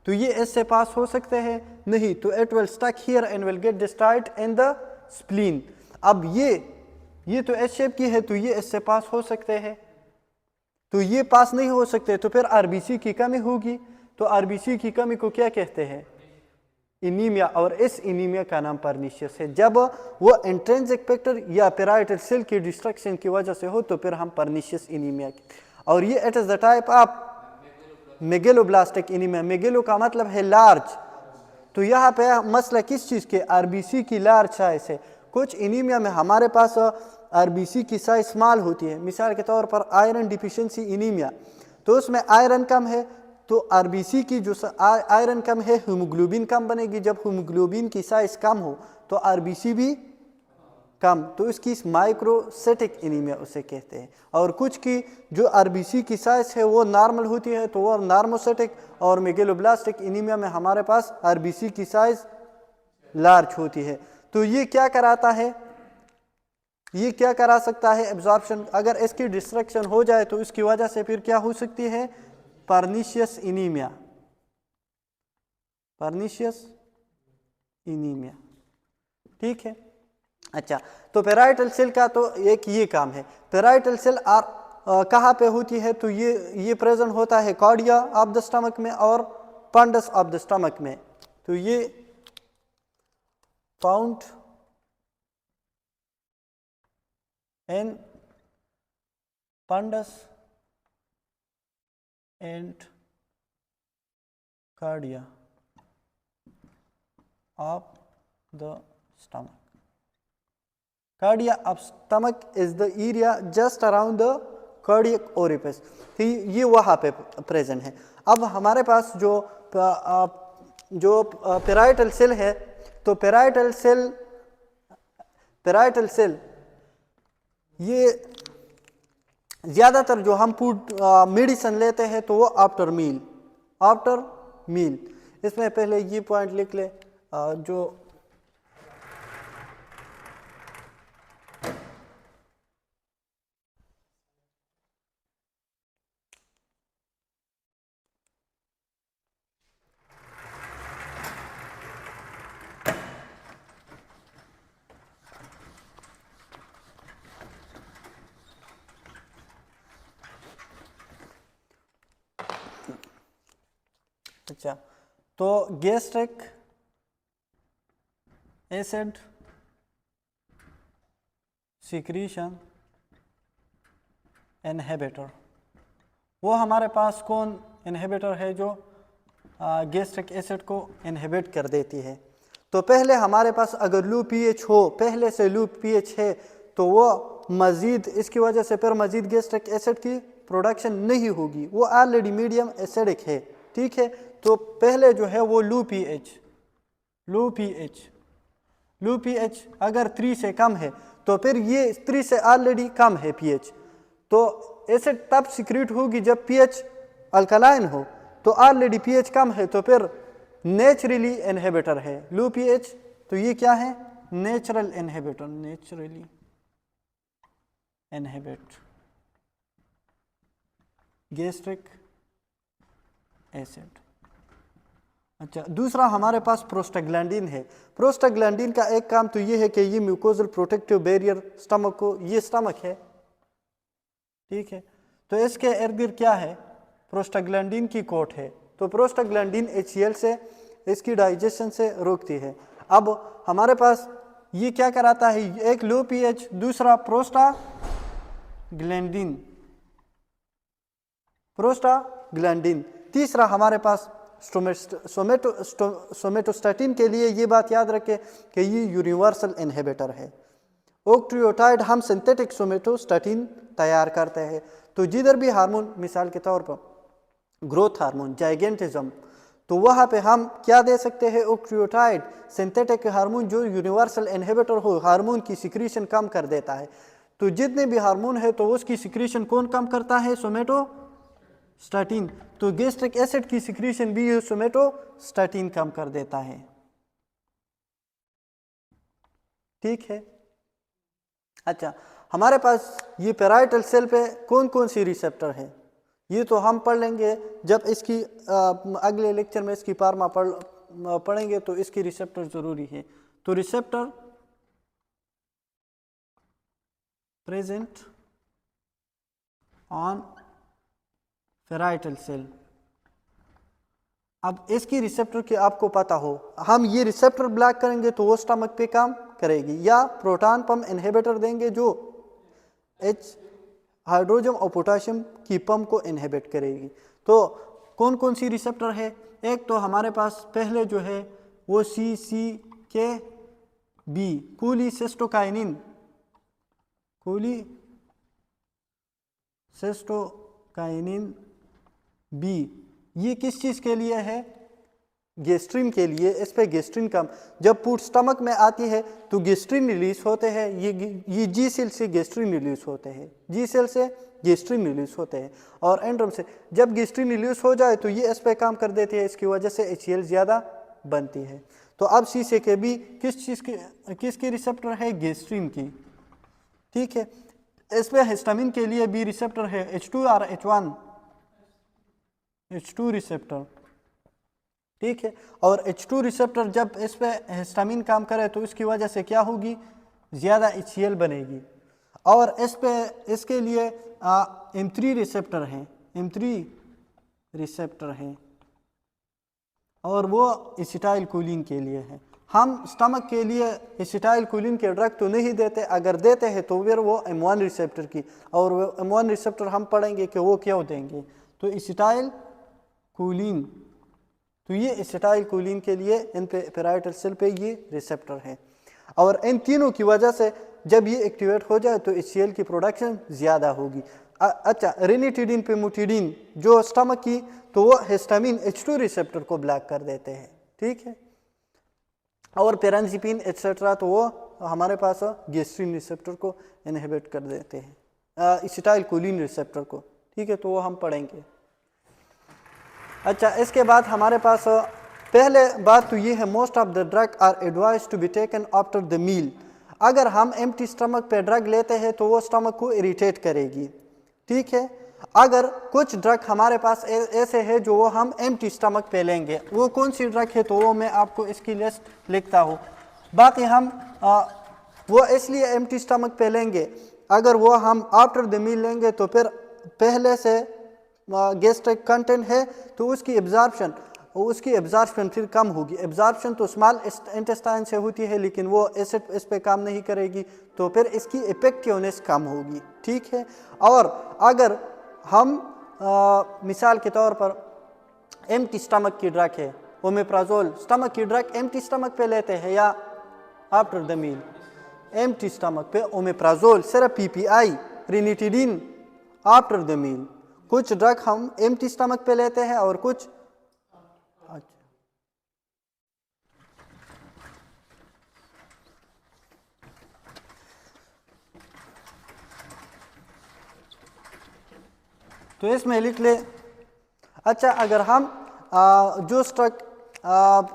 तो ये इससे पास हो सकते हैं? नहीं, तो it will stuck here and will get destroyed in the spleen. अब ये तो एस शेप की है, तो ये इससे पास हो सकते हैं, तो ये पास नहीं हो सकते, तो फिर RBC की कमी होगी। तो RBC की कमी को क्या कहते हैं? इनीमिया। और इस इनीमिया का नाम परनीशियस है। जब वो इंट्रिंसिक फैक्टर या पेराइटल सेल की डिस्ट्रक्शन की वजह से हो तो फिर हम परनीशियस इनीमिया की। और ये it is the type of megaloblastic anaemia. Megalo का मतलब है लार्ज। तो यहाँ पे मसला किस चीज़ के? RBC की लार्ज साइज है। कुछ इनीमिया में हमारे पास RBC की साइज स्मॉल होती है। मिसाल के तौर पर आयरन डिफिशिएंसी इनीमिया, तो उसमें आयरन कम है, तो RBC की जो आयरन कम है, हीमोग्लोबिन कम बनेगी। जब हीमोग्लोबिन की साइज कम हो तो RBC भी कम, तो इसकी माइक्रोसिटिक इनीमिया उसे कहते हैं। और कुछ की जो RBC की साइज है वो नॉर्मल होती है, तो वो नॉर्मोसिटिक। और मेगेलोब्लास्टिक इनीमिया में हमारे पास RBC की साइज लार्ज होती है। तो ये क्या कराता है? ये क्या करा सकता है? एब्जॉर्प्शन। अगर इसकी डिस्ट्रक्शन हो जाए तो इसकी वजह से फिर क्या हो सकती है? Pernicious anaemia. परनीशियस इनीमिया, ठीक है। अच्छा, तो पेराइटल सेल का तो एक ये काम है। पेराइटल सेल कहाँ पे होती है? तो ये प्रेजेंट होता है कार्डिया ऑफ द स्टमक में और पंडस ऑफ द स्टमक में। तो ये found in fundus and cardia of the stomach. Cardia of stomach is the area just around the cardiac orifice। तो ये वहाँ पे प्रेजेंट है। अब हमारे पास जो पेराइटल सेल है, तो पेराइटल सेल ये ज़्यादातर जो हम फूड मेडिसिन लेते हैं तो वो आफ्टर मील। इसमें पहले ये पॉइंट लिख ले, जो अच्छा, तो गैस्ट्रिक एसिड सिक्रीशन इनहिबिटर, वो हमारे पास कौन इनहिबिटर है जो गैस्ट्रिक एसिड को इनहिबिट कर देती है? तो पहले हमारे पास अगर लो pH हो, पहले से लो pH है, तो वो मज़ीद इसकी वजह से फिर मज़ीद गैस्ट्रिक एसिड की प्रोडक्शन नहीं होगी, वो ऑलरेडी मीडियम एसिडिक है, ठीक है। तो पहले जो है वो लो pH अगर 3 से कम है, तो फिर ये 3 से ऑलरेडी कम है pH, तो एसिड तब सिक्रीट होगी जब pH अल्कलाइन हो। तो ऑलरेडी pH कम है, तो फिर नेचुरली इनहिबिटर है लो pH। तो ये क्या है? Natural inhibitor, naturally inhibit gastric acid. अच्छा, दूसरा हमारे पास प्रोस्टाग्लैंडिन है। प्रोस्टाग्लैंडिन का एक काम तो ये है कि ये म्यूकोजल प्रोटेक्टिव बैरियर स्टमक को, ये स्टमक है, ठीक है, तो इसके इर्द गिर्द क्या है? प्रोस्टाग्लैंडिन की कोट है। तो प्रोस्टाग्लैंडिन HCl से इसकी डाइजेशन से रोकती है। अब हमारे पास ये क्या कराता है? एक लो pH, दूसरा प्रोस्टाग्लैंडिन, तीसरा हमारे पास सोमेटोस्टैटिन के लिए ये बात याद रखें कि ये यूनिवर्सल इनहिबिटर है। ऑक्ट्रियोटाइड हम सिंथेटिक सोमेटोस्टैटिन तैयार करते हैं। तो जिधर भी हार्मोन, मिसाल के तौर पर ग्रोथ हार्मोन, जाइगेंटिज्म, तो वहाँ पे हम क्या दे सकते हैं? ऑक्ट्रियोटाइड, सिंथेटिक हार्मोन जो यूनिवर्सल इनहिबिटर हो, हार्मोन की सिक्रीशन कम कर देता है। तो जितने भी हार्मोन है तो उसकी सिक्रीशन कौन कम करता है? सोमेटोस्टैटिन। तो गैस्ट्रिक एसिड की सिक्रीशन भी सोमेटोस्टैटिन कम कर देता है। ठीक है। अच्छा, हमारे पास ये पैराइटल सेल पे कौन कौन सी रिसेप्टर है, ये तो हम पढ़ लेंगे जब इसकी अगले लेक्चर में इसकी पारमा पढ़ेंगे तो इसकी रिसेप्टर जरूरी है। तो receptor present on parietal cell. अब इसकी रिसेप्टर की आपको पता हो, हम ये रिसेप्टर ब्लॉक करेंगे तो वो स्टमक पे काम करेगी, या प्रोटॉन पंप इनहिबिटर देंगे जो H हाइड्रोजन और पोटाशियम की पंप को इनहिबिट करेगी। तो कौन कौन सी रिसेप्टर है? एक तो हमारे पास पहले जो है वो CCK-B, कोलिसिस्टोकाइनिन, कोलिसिस्टोकाइनिन बी। ये किस चीज़ के लिए है? गेस्ट्रिन के लिए। इस पे गेस्ट्रिन कम, जब फूड स्टमक में आती है तो गेस्ट्रिन रिलीज होते हैं, ये जी सेल से गेस्ट्रिन रिलीज होते हैं, जी सेल से गेस्ट्रिन रिलीज होते हैं, और एंड्रोम से जब गेस्ट्रिन रिलीज हो जाए तो ये इस पे काम कर देती है, इसकी वजह से HCl ज़्यादा बनती है। तो अब CCK-B किसकी रिसेप्टर है? गेस्ट्रिन की। ठीक है। इस पे हिस्टामिन के लिए बी रिसेप्टर है, H2 और H2 रिसेप्टर। ठीक है। और H2 रिसेप्टर जब इस पे हिस्टामिन काम करे तो इसकी वजह से क्या होगी? ज़्यादा HCl बनेगी। और इस पे इसके लिए M3 रिसेप्टर है, M3 रिसेप्टर है, और वो एसिटाइलकोलिन के लिए है। हम स्टमक के लिए एसिटाइलकोलिन के ड्रग तो नहीं देते, अगर देते हैं तो फिर वो M1 रिसेप्टर की, और वो M1 रिसेप्टर हम पढ़ेंगे कि वो क्यों देंगे। तो एसिटाइलकोलिन, तो ये एसिटाइलकोलिन के लिए इन पे पैराइटल सेल पे ये रिसेप्टर है, और इन तीनों की वजह से जब ये एक्टिवेट हो जाए तो HCl की प्रोडक्शन ज़्यादा होगी। अच्छा, रेनिटिडिन पेमुटिडिन जो स्टमक की, तो वो हिस्टामिन H2 रिसेप्टर को ब्लॉक कर देते हैं। ठीक है। और पेरांजिपिन एक्सेट्रा तो वो हमारे पास गेस्ट्रिन रिसेप्टर को इनहिबिट कर देते हैं, एसिटाइलकोलिन रिसेप्टर को। ठीक है, तो वो हम पढ़ेंगे। अच्छा, इसके बाद हमारे पास पहले बात तो ये है, most of the drug are advise to be taken after the meal. अगर हम एम्प्टी स्टमक पे ड्रग लेते हैं तो वो स्टमक को इरिटेट करेगी। ठीक है। अगर कुछ ड्रग हमारे पास ऐसे है जो वो हम एम्प्टी स्टमक पे लेंगे, वो कौन सी ड्रग है तो वो मैं आपको इसकी लिस्ट लिखता हूँ। बाकी हम वो इसलिए एम्प्टी स्टमक पे लेंगे, अगर वो हम आफ्टर द मील लेंगे तो फिर पहले से गैस्ट्रिक कंटेंट है तो उसकी एब्जॉर्प्शन फिर कम होगी। एब्जॉर्प्शन तो स्मॉल इंटेस्टाइन से होती है, लेकिन वो एसिड इस पे काम नहीं करेगी, तो फिर इसकी इफेक्टिवनेस कम होगी। ठीक है। और अगर हम मिसाल के तौर पर एम्प्टी स्टमक की ड्रग है, ओमेप्राजोल स्टमक की ड्रग एम्प्टी स्टमक पे लेते हैं या after the meal? Empty stomach पे ओमेप्राजोल, सिर्फ PPI, ranitidine after the meal. कुछ ड्रग हम एम्प्टी स्टमक पे लेते हैं और कुछ तो इसमें लिख ले। अच्छा, अगर हम जो ड्रग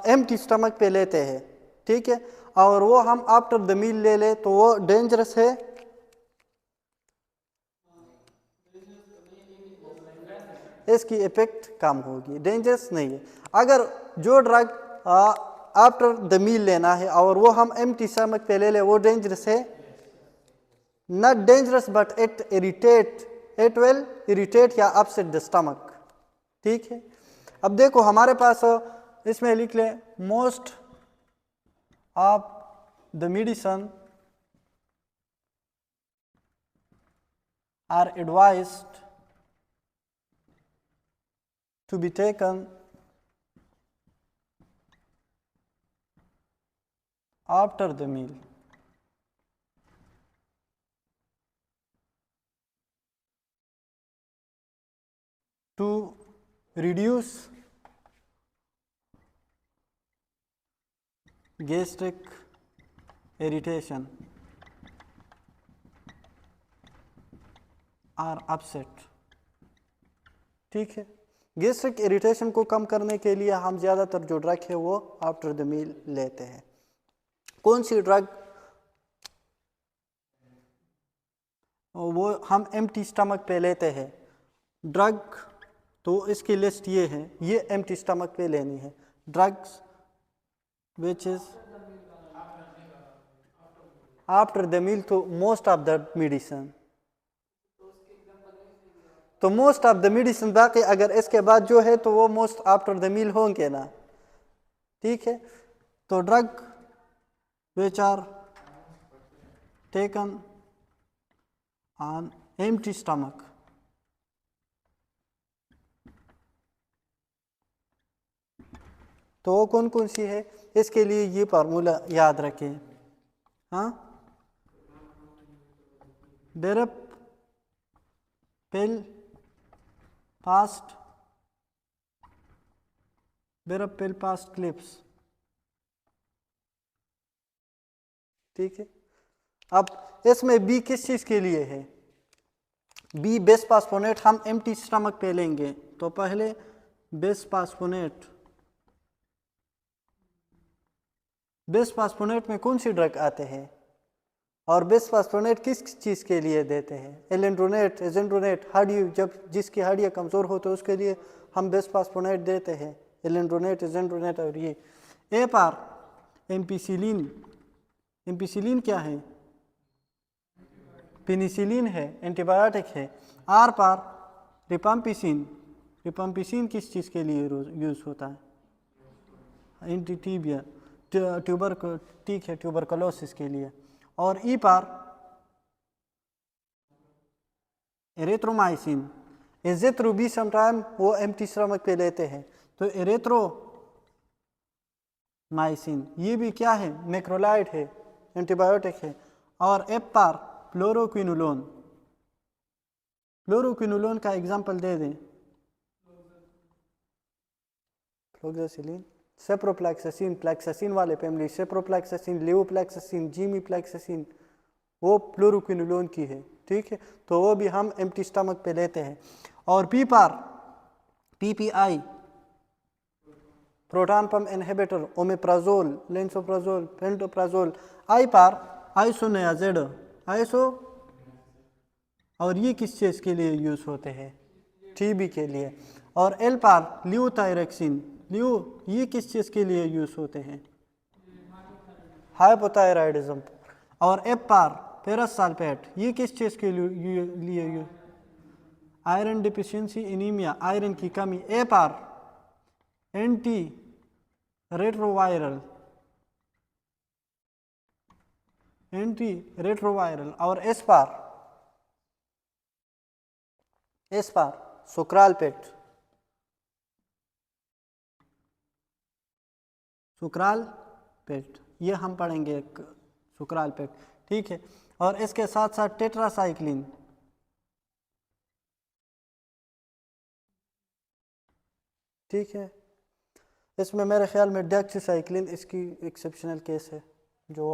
एम्प्टी स्टमक पे लेते हैं, ठीक है, और वो हम आफ्टर द मील ले ले तो वो डेंजरस है? इसकी इफेक्ट कम होगी, डेंजरस नहीं है। अगर जो ड्रग आफ्टर द मील लेना है और वो हम एम्प्टी स्टमक पे ले ले, वो डेंजरस है? Not dangerous, but it will irritate या अपसेट द स्टमक। ठीक है। अब देखो हमारे पास इसमें लिख ले, most of the medicine are advised to be taken after the meal, to reduce gastric irritation or upset। ठीक है, गैस्ट्रिक इरिटेशन को कम करने के लिए हम ज़्यादातर जो ड्रग है वो आफ्टर द मील लेते हैं। कौन सी ड्रग? वो हम एम्प्टी स्टमक पे लेते हैं ड्रग, तो इसकी लिस्ट ये है, ये एम्प्टी स्टमक पे लेनी है। Drugs which is after the meal, तो most of the medicine, तो मोस्ट ऑफ द मेडिसिन बाकी अगर इसके बाद जो है तो वो मोस्ट आफ्टर द मील होंगे ना। ठीक है, तो drug which are taken on empty stomach, तो वो कौन कौन सी है? इसके लिए ये फार्मूला याद रखें। हाँ, डेरप पिल पास्ट, डेरप पिल पास्ट क्लिप्स। ठीक है, अब इसमें बी किस चीज के लिए है? बी बिस्फॉस्फोनेट हम एम्प्टी स्टमक पे लेंगे, तो पहले बिस्फॉस्फोनेट, बिस्फॉस्फोनेट में कौन सी ड्रग आते हैं और बिस्फॉस्फोनेट किस चीज़ के लिए देते हैं? एलेंड्रोनेट, एजेंड्रोनेट, हड्डी, जब जिसकी हड्डियाँ कमज़ोर हो तो उसके लिए हम बिस्फॉस्फोनेट देते हैं, एलेंड्रोनेट, एजेंड्रोनेट। और ये ए पार एम्पिसिलिन, एम्पिसिलिन क्या है? पेनिसिलिन है, एंटीबायोटिक है। आर पार रिपम्पिसिन, रिपम्पिसिन किस चीज़ के लिए यूज़ होता है? एंटीटीबिया, ठीक है, ट्यूबरकुलोसिस के लिए। और ई पार एरिथ्रोमाइसिन, एजेथ्रोबी समटाइम वो एम्प्टी स्टमक पे लेते हैं, तो एरिथ्रोमाइसिन ये भी क्या है? मैक्रोलाइड है, एंटीबायोटिक है। और एफ पार फ्लोरोक्विनोलोन, फ्लोरोक्विनोलोन का एग्जांपल दे दें, फ्लोक्सासिलिन, सेप्रोफ्लैक्सासिन, फ्लैक्सासिन वाले फैमिली, सेप्रोफ्लैक्सासिन, लेवोफ्लैक्सासिन, जीमीफ्लैक्सासिन, वो फ्लोरोक्विनोलोन की है। ठीक है, तो वो भी हम एम्प्टी स्टमक पे लेते हैं। और P for PPI, proton pump inhibitor, omeprazole, lansoprazole, pantoprazole. I for isoniazid, iso, और ये किस चीज़ के लिए यूज़ होते हैं? टीबी के लिए। और एल पार लियोथायरक्सिन, लियो ये किस चीज़ के लिए यूज़ होते हैं? हाइपोथायराइडिज्म। और एफ पार पेरासल्फेट, ये किस चीज़ के लिए use? Iron deficiency anaemia, iron की कमी। ए पार एंटी रेट्रोवायरल, एंटी रेट्रोवायरल। और एस पार सुक्रालपेट, सुक्रालपेट ये हम पढ़ेंगे, सुक्रालपेट। ठीक है, और इसके साथ साथ टेट्रासाइक्लिन, ठीक है, इसमें मेरे ख्याल में डॉक्सीसाइक्लिन इसकी एक्सेप्शनल केस है जो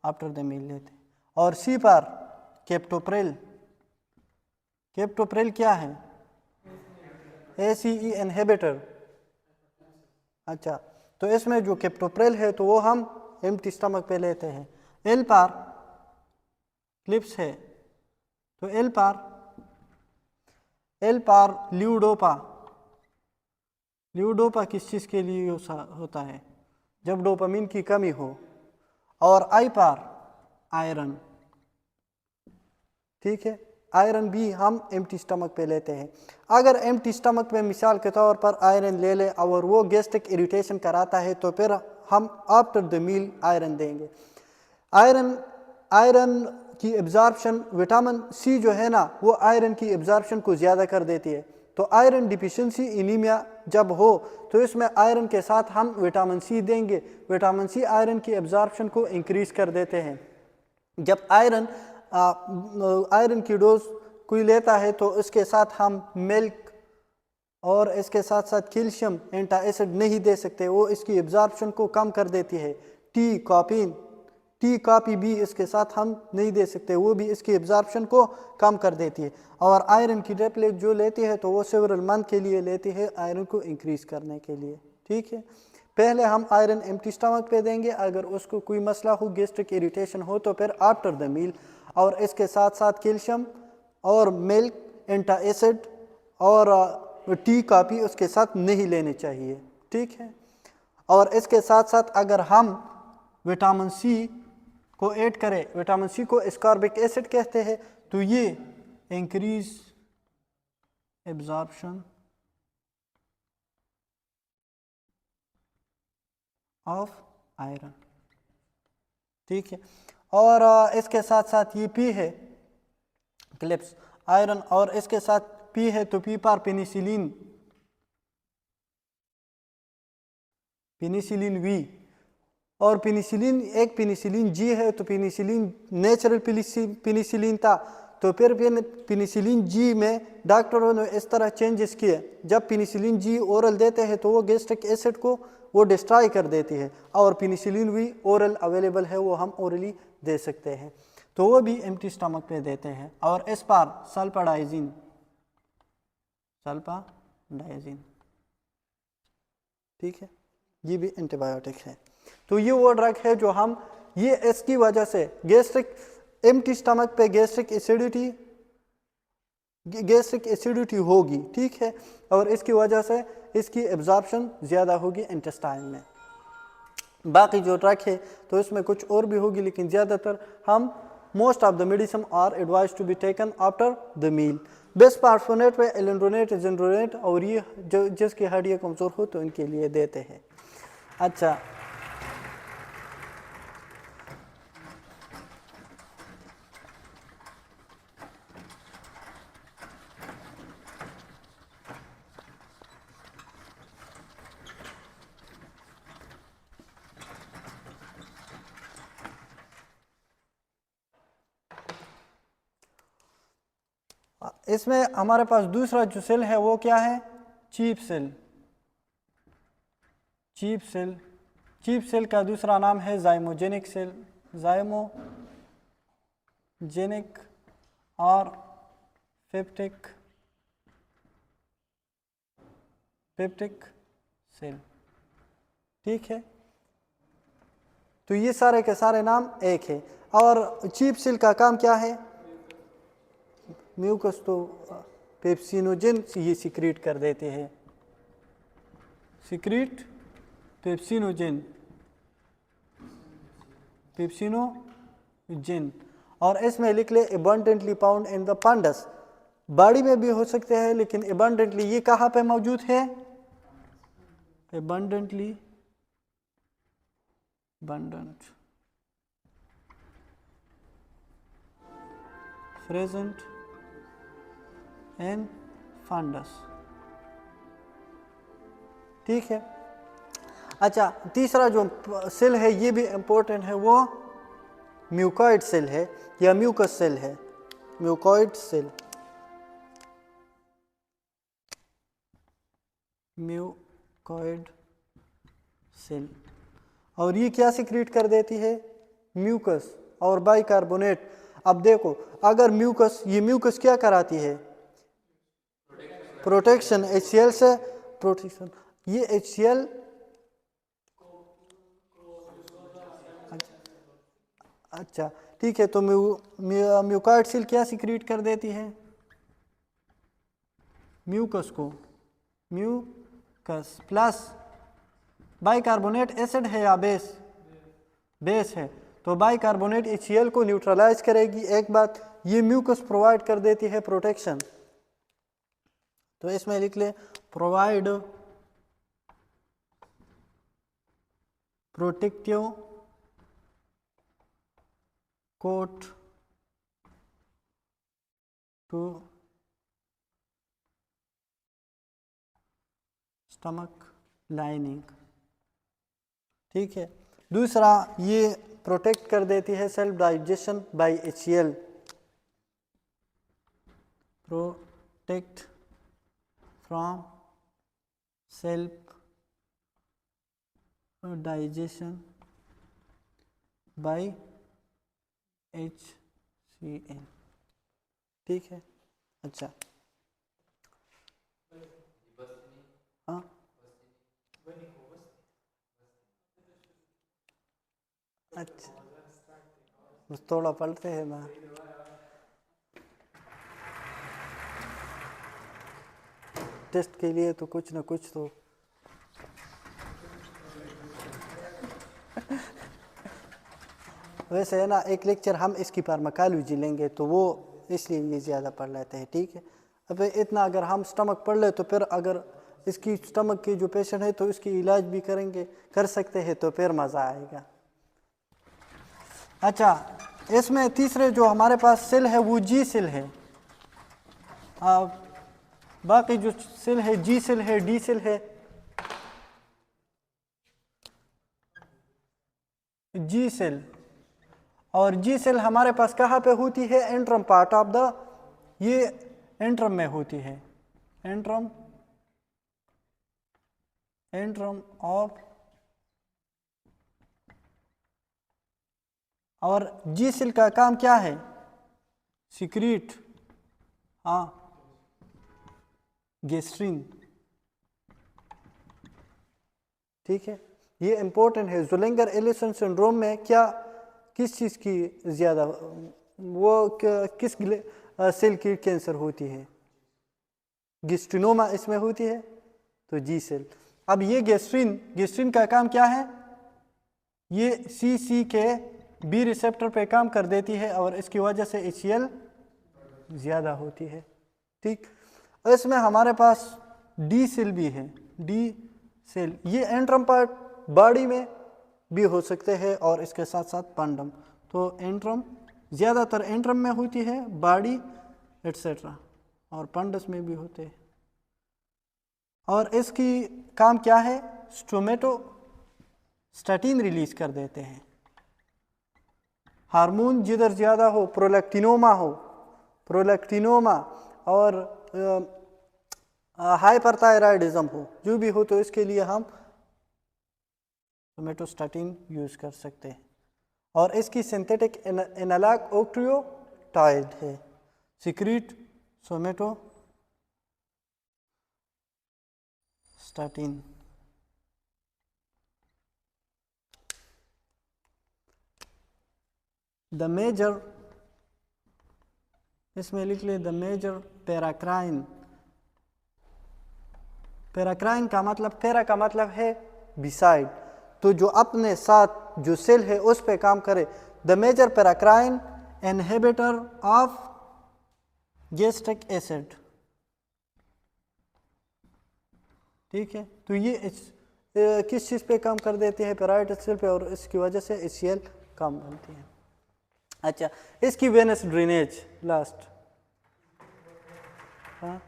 आफ्टर द मील लेते हैं। और सी पार केप्टोप्रिल, केप्टोप्रिल क्या है? ACE inhibitor. अच्छा, तो इसमें जो केप्टोप्रिल है तो वो हम एम्प्टी स्टमक पे लेते हैं। एल पार क्लिप्स है, तो एल पार ल्यूडोपा, ल्यूडोपा किस चीज़ के लिए होता है? जब डोपामिन की कमी हो। और आई पार आयरन, ठीक है, आयरन भी हम एम्प्टी स्टमक पे लेते हैं। अगर एम्प्टी स्टमक पे मिसाल के तौर पर आयरन ले लें और वो गैस्ट्रिक इरिटेशन कराता है तो फिर हम आफ्टर द मील आयरन देंगे। आयरन की एब्जॉर्प्शन, विटामिन सी जो है ना वो आयरन की एब्जॉर्प्शन को ज़्यादा कर देती है। तो आयरन डिफिशिएंसी एनीमिया जब हो तो इसमें आयरन के साथ हम विटामिन सी देंगे। विटामिन सी आयरन की एब्जॉर्प्शन को इंक्रीज कर देते हैं। जब आयरन की डोज कोई लेता है तो इसके साथ हम मिल्क और इसके साथ साथ कैल्शियम एंटासिड नहीं दे सकते, वो इसकी एब्जॉर्प्शन को कम कर देती है। टी कॉपी भी इसके साथ हम नहीं दे सकते, वो भी इसकी एब्जॉर्प्शन को कम कर देती है। और आयरन की टेबलेट जो लेती है तो वो सेवरल मंथ के लिए लेती है आयरन को इंक्रीज करने के लिए। ठीक है, पहले हम आयरन एम्प्टी स्टमक पे देंगे, अगर उसको कोई मसला हो, गैस्ट्रिक इरिटेशन हो, तो फिर आफ्टर द मील। और इसके साथ साथ कैल्शियम और मिल्क एंटासिड और टी कॉपी उसके साथ नहीं लेने चाहिए। ठीक है, और इसके साथ साथ अगर हम विटामिन सी को ऐड करें, विटामिन सी को एस्कॉर्बिक एसिड कहते हैं, तो ये इंक्रीज एब्जॉर्प्शन ऑफ आयरन। ठीक है, और इसके साथ साथ ये पी है क्लिप्स आयरन, और इसके साथ पी है तो पी पर पेनिसिलिन वी, और पेनिसिलिन एक पेनिसिलिन जी है, तो पेनिसिलिन नेचुरल पेनिसिलिन था, तो फिर पेनिसिलिन जी में डॉक्टरों ने इस तरह चेंजेस किए। जब पेनिसिलिन जी ओरल देते हैं तो वो गैस्ट्रिक एसिड को वो डिस्ट्रॉय कर देती है, और पेनिसिलिन वी ओरल अवेलेबल है, वो हम ओरली दे सकते हैं, तो वो भी एम्प्टी स्टमक पे देते हैं। और इस पर सल्फाडाइजिन ठीक है, ये भी एंटीबायोटिक है। तो ये वो ड्रग है जो हम, ये इसकी वजह से गैस्ट्रिक एम्प्टी स्टमक पे गैस्ट्रिक एसिडिटी होगी। ठीक है, और इसकी वजह से इसकी एब्जॉर्प्शन ज़्यादा होगी इंटेस्टाइन में। बाकी जो ड्रग है तो इसमें कुछ और भी होगी, लेकिन ज़्यादातर हम most of the medicine are advise to be taken after the meal. Bisphosphonate में एलिंड्रोनेट, जिंड्रोनेट, और ये जो जिसकी हड्डियाँ कमज़ोर हो तो इनके लिए देते हैं। अच्छा, इसमें हमारे पास दूसरा जो सेल है वो क्या है? Cheap cell. चीप सेल का दूसरा नाम है जाइमोजेनिक सेल, जाइमोजेनिक और पेप्टिक सेल। ठीक है, तो ये सारे के सारे नाम एक है। और चीप सेल का काम क्या है? म्यूकस तो पेप्सिनोजेन ये सिक्रीट कर देते हैं, पेप्सिनोजेन, और इसमें लिख ले abundantly found in the fundus. Body में भी हो सकते हैं, लेकिन एबंडेंटली ये कहाँ पे मौजूद है? Abundantly present in fundus. ठीक है, अच्छा, तीसरा जो सेल है ये भी इंपॉर्टेंट है, वो म्यूकॉइड सेल है या म्यूकस सेल है। म्यूकॉइड सेल, और ये क्या सिक्रीट कर देती है? म्यूकस और बाइकार्बोनेट। अब देखो, अगर ये म्यूकस क्या कराती है? प्रोटेक्शन, HCl से प्रोटेक्शन। ये HCl, अच्छा ठीक है, तो म्यूकॉइड सेल क्या सिक्रीट कर देती है? म्यूकस को, म्यूकस प्लस बाइकार्बोनेट एसिड है या बेस है, तो बाइकार्बोनेट HCl को न्यूट्रलाइज करेगी। एक बात, ये म्यूकस प्रोवाइड कर देती है प्रोटेक्शन, तो इसमें लिख ले provide protective coat to stomach lining, ठीक है। दूसरा, ये प्रोटेक्ट कर देती है self digestion by HCl, protect from self digestion by HCl, ठीक है। अच्छा, हाँ, अच्छा, बस थोड़ा पलटते हैं ना। टेस्ट के लिए तो कुछ ना कुछ तो वैसे है ना, एक लेक्चर हम इसकी फार्माकोलॉजी लेंगे तो वो इसलिए ये ज़्यादा पढ़ लेते हैं, ठीक है। अब इतना अगर हम स्टमक पढ़ ले तो फिर अगर इसकी स्टमक के जो पेशेंट है तो इसकी इलाज भी कर सकते हैं, तो फिर मज़ा आएगा। अच्छा, इसमें तीसरे जो हमारे पास सेल है वो जी सेल है। बाकी जो सेल है जी सेल है, डी सेल है। जी सेल और जी सेल हमारे पास कहाँ पे होती है? एंट्रम पार्ट ऑफ द, ये एंट्रम में होती है, एंट्रम ऑफ। और जी सेल का काम क्या है? सिक्रीट, हाँ, गैस्ट्रिन, ठीक है। ये इंपॉर्टेंट है। ज़ोलिंगर एलिसन सिंड्रोम में क्या, किस चीज़ की ज़्यादा, वो किस सेल की कैंसर होती है? गैस्ट्रिनोमा इसमें होती है, तो जी सेल। अब ये गैस्ट्रिन का काम क्या है? ये सी के बी रिसेप्टर पे काम कर देती है और इसकी वजह से HCl ज़्यादा होती है, ठीक। इसमें हमारे पास डी सेल भी है, डी सेल, ये एंट्रम पार्ट बॉडी में भी हो सकते हैं और इसके साथ साथ पंडम। तो एंट्रम ज़्यादातर एंट्रम में होती है, बॉडी एट्सेट्रा, और पंडस में भी होते हैं। और इसकी काम क्या है? स्टोमेटोस्टैटिन रिलीज कर देते हैं। हार्मोन जिधर ज़्यादा हो, प्रोलैक्टिनोमा और हाइपरथायराइडिज्म हो, जो भी हो, तो इसके लिए हम सोमेटोस्टैटिन यूज़ कर सकते हैं। और इसकी सिंथेटिक एनालॉग ऑक्ट्रियोटाइड है, सिक्रीट सोमेटोस्टैटिन। द मेजर, इसमें लिख ले द मेजर पैराक्राइन। पैराक्राइन का मतलब, पैरा का मतलब है बिसाइड, तो जो अपने साथ जो सेल है उस पे काम करे। The major paracrine inhibitor of gastric acid, ठीक है। तो ये किस चीज़ पे काम कर देती है? पैराइटस सेल पे, और इसकी वजह से HCl कम बनती है। अच्छा, इसकी वेनस ड्रेनेज लास्ट, हाँ,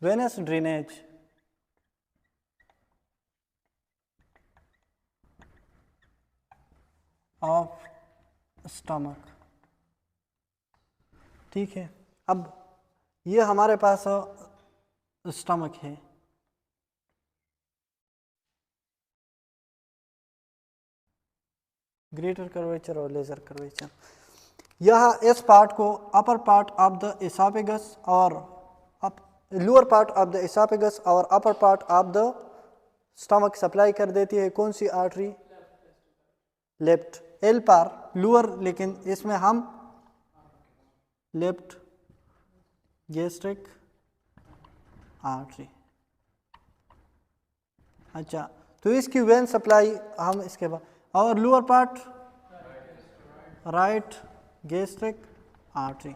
वेनस ड्रेनेज ऑफ स्टमक, ठीक है। अब ये हमारे पास स्टमक है, ग्रेटर कर्वेचर और लेजर कर्वेचर। यह इस पार्ट को अपर पार्ट ऑफ द एसाफेगस और लोअर पार्ट ऑफ द एसाफेगस और अपर part of the stomach supply कर देती है। कौन सी आर्टरी? लेफ्ट एल पार लोअर, लेकिन इसमें हम लेफ्ट गैस्ट्रिक आर्टरी। अच्छा, तो इसकी वेन सप्लाई हम इसके बाद, और lower part right gastric artery,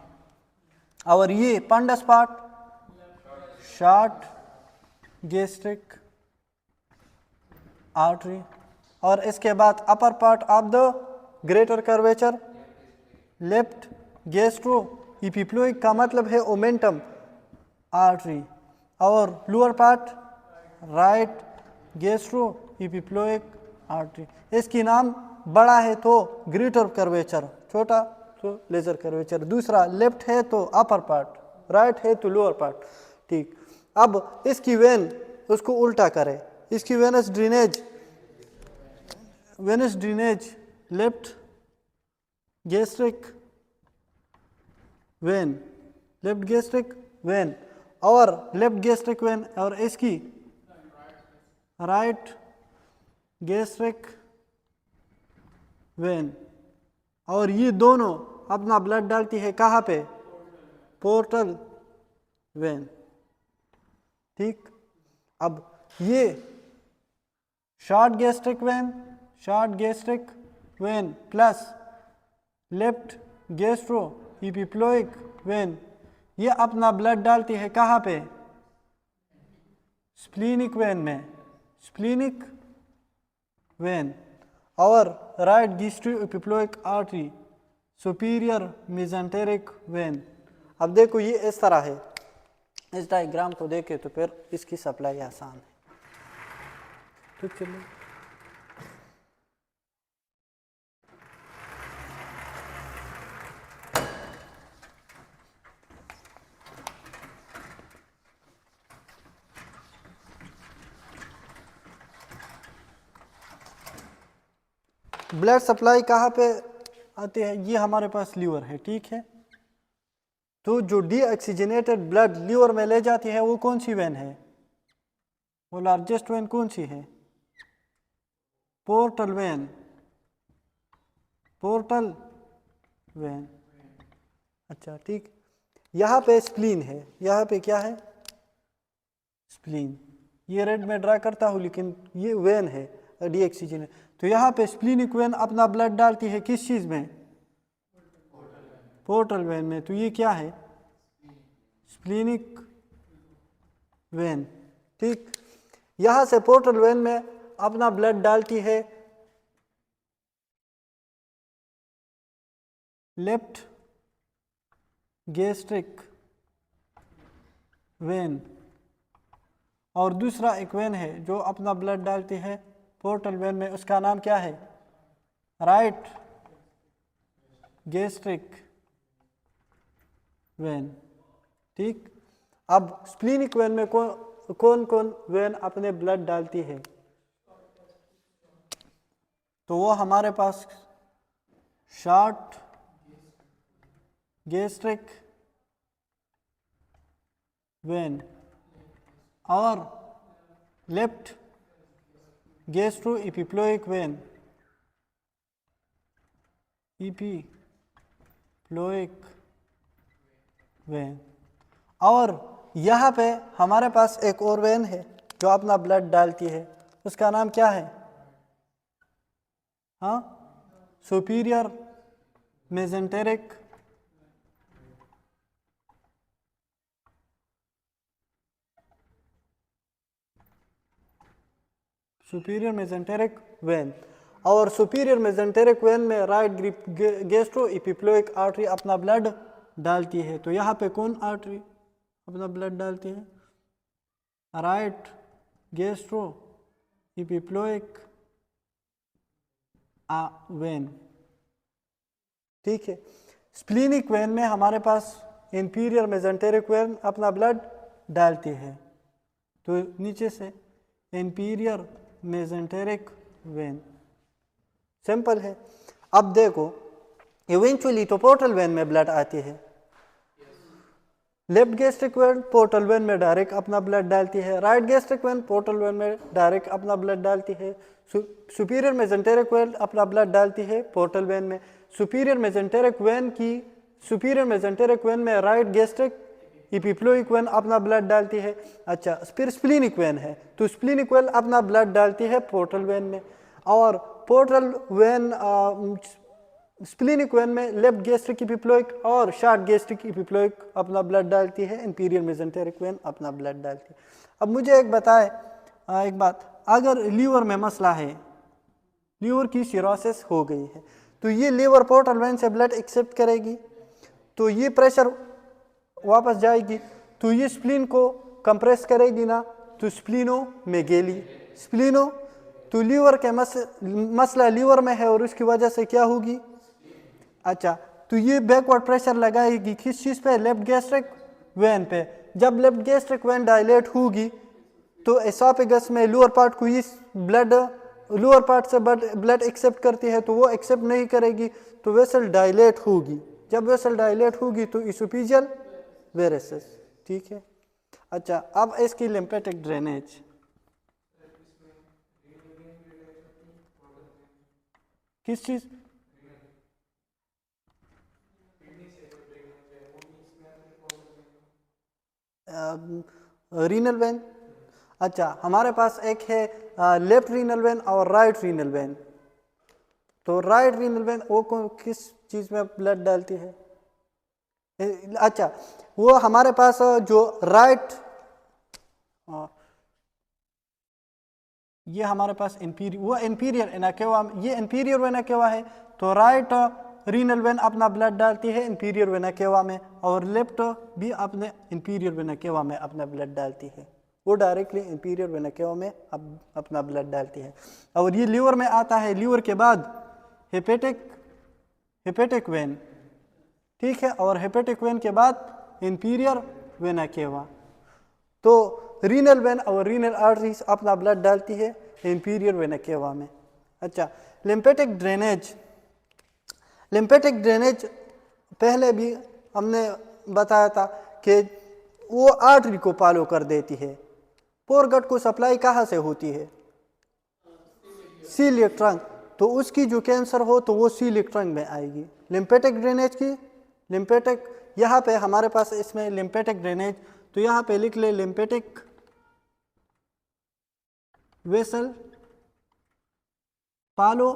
और ये fundus part short gastric artery, और इसके बाद upper part of the greater curvature left gastro epiploic का मतलब है ओमेंटम आर्टरी, और lower part right gastro epiploic artery. इसकी नाम बड़ा है तो ग्रेटर कर्वेचर, छोटा तो लेजर कर्वेचर। दूसरा लेफ्ट है तो अपर पार्ट, राइट है तो लोअर पार्ट। ठीक, अब इसकी वेन उसको उल्टा करें, इसकी venous drainage left gastric when, left gastric when और लेफ्ट गैस्ट्रिक वेन, और इसकी राइट गैस्ट्रिक वेन, और ये दोनों अपना ब्लड डालती है कहाँ पे? Portal vein. ठीक, अब ये short gastric vein plus left gastro epiploic vein, ये अपना ब्लड डालती है कहाँ पे? स्प्लीनिक वेन में, स्प्लीनिक वेन, और right gastro epiploic artery superior mesenteric vein. अब देखो ये इस तरह है, इस डायग्राम को देखे तो फिर इसकी सप्लाई आसान है। तो चलिए ब्लड सप्लाई कहाँ पे आती है? ये हमारे पास लीवर है, ठीक है। तो जो डीऑक्सीजनेटेड ब्लड लीवर में ले जाती है वो कौन सी वेन है? वो लार्जेस्ट वेन कौन सी है? Portal vein, portal vein. अच्छा ठीक, यहाँ पे स्प्लीन है, यहाँ पे क्या है? स्प्लीन। ये रेड में ड्रा करता हूँ लेकिन ये वेन है डीऑक्सीजनेट। तो यहाँ पे स्प्लीनिक वेन अपना ब्लड डालती है किस चीज में? पोर्टल वेन में। तो ये क्या है? Splenic when. ठीक, यहां से पोर्टल वेन में अपना ब्लड डालती है लेफ्ट गैस्ट्रिक वेन, और दूसरा एक वेन है जो अपना ब्लड डालती है पोर्टल वेन में, उसका नाम क्या है? Right gastric when. ठीक, अब स्प्लीनिक वेन में कौन कौन वेन अपने ब्लड डालती है? तो वो हमारे पास शॉर्ट गैस्ट्रिक वेन और left gastro epiploic when, इपिप्लोइक when. और यहाँ पे हमारे पास एक और वेन है जो अपना ब्लड डालती है, उसका नाम क्या है? हाँ, superior mesenteric superior mesenteric when. और सुपीरियर मेसेंटेरिक वेन में राइट गैस्ट्रो इपिप्लोइक आर्टरी अपना ब्लड डालती है। तो यहाँ पे कौन आर्टरी अपना ब्लड डालती है? Right gastro epiploic vein. ठीक है, स्प्लीनिक वेन में हमारे पास इंफीरियर मेसेंटेरिक वेन अपना ब्लड डालती है। तो नीचे से इंफीरियर मेसेंटेरिक वेन, सिंपल है। अब देखो इवेंचुअली तो पोर्टल वेन में ब्लड आती है, left gastric when portal vein में डायरेक्ट अपना ब्लड डालती है, right gastric when portal vein में डायरेक्ट अपना ब्लड डालती है, सुपीरियर मेसेंटेरिक वेन अपना ब्लड डालती है पोर्टल वेन में। सुपीरियर मेसेंटेरिक वेन में राइट गैस्ट्रिक इपिप्लोइक वेन अपना ब्लड डालती है। अच्छा, फिर स्प्लीनिक वेन है तो स्प्लीनिक वेन अपना ब्लड डालती है पोर्टल वेन में, और पोर्टल वेन स्प्लीनिक वेन में लेफ्ट गैस्ट्रिक इपिप्लोइक और शॉर्ट गैस्ट्रिक इपिप्लोइक अपना ब्लड डालती है, इंफीरियर मेसेंटेरिक वेन अपना ब्लड डालती है। अब मुझे एक बताए एक बात, अगर लीवर में मसला है, लीवर की सिरोसिस हो गई है, तो ये लीवर पोर्टल वेन से ब्लड एक्सेप्ट करेगी, तो ये प्रेशर वापस जाएगी, तो ये स्प्लीन को कंप्रेस करेगी ना, तो स्प्लीनो मेगेली, स्प्लीनो, तो लीवर के मसला लीवर में है और उसकी वजह से क्या होगी, अच्छा, तो ये बैकवर्ड प्रेशर लगाएगी किस चीज़ पे, लेफ्ट गैस्ट्रिक वेन पे। जब लेफ्ट गैस्ट्रिक वेन डायलेट होगी तो एसोफेगस में लोअर पार्ट को इस ब्लड, लोअर पार्ट से ब्लड एक्सेप्ट करती है, तो वो एक्सेप्ट नहीं करेगी, तो वेसल डायलेट होगी। जब वेसल डायलेट होगी तो इसोफिजियल वेरेसिस, ठीक है। अच्छा, अब इसकी लिम्फेटिक ड्रेनेज, किस चीज़, रीनल वेन। अच्छा, हमारे पास एक है लेफ्ट रीनल वेन और राइट रीनल वेन। तो राइट रीनल वेन वो किस चीज़ में ब्लड डालती है, अच्छा, वो हमारे पास जो राइट, ये हमारे पास इंपीरियर, वो इंपीरियर वेना केवा, ये इंपीरियर वेना केवा है, तो राइट रीनल वेन अपना ब्लड डालती है इंपीरियर वेना केवा में, और लेफ्ट भी अपने इंपीरियर वेना केवा में अपना ब्लड डालती है, वो डायरेक्टली इंपीरियर वेना केवा में अपना ब्लड डालती है। और ये लीवर में आता है, लीवर के बाद हेपेटिक वेन, ठीक है, और हेपेटिक वेन के बाद इंपीरियर वेना केवा। तो रीनल वेन और रीनल आर्टरीज अपना ब्लड डालती है इंपीरियर वेना केवा में। अच्छा, लिम्फेटिक ड्रेनेज, लिम्फेटिक ड्रेनेज पहले भी हमने बताया था कि वो आर्टरी को फॉलो कर देती है। पोरगट को सप्लाई कहाँ से होती है, सीलियक ट्रंक, तो उसकी जो कैंसर हो तो वो सीलियक ट्रंक में आएगी। लिम्फेटिक ड्रेनेज की, लिम्फेटिक, यहाँ पे हमारे पास इसमें लिम्फेटिक ड्रेनेज, तो यहाँ पे लिख ले lymphatic vessel follow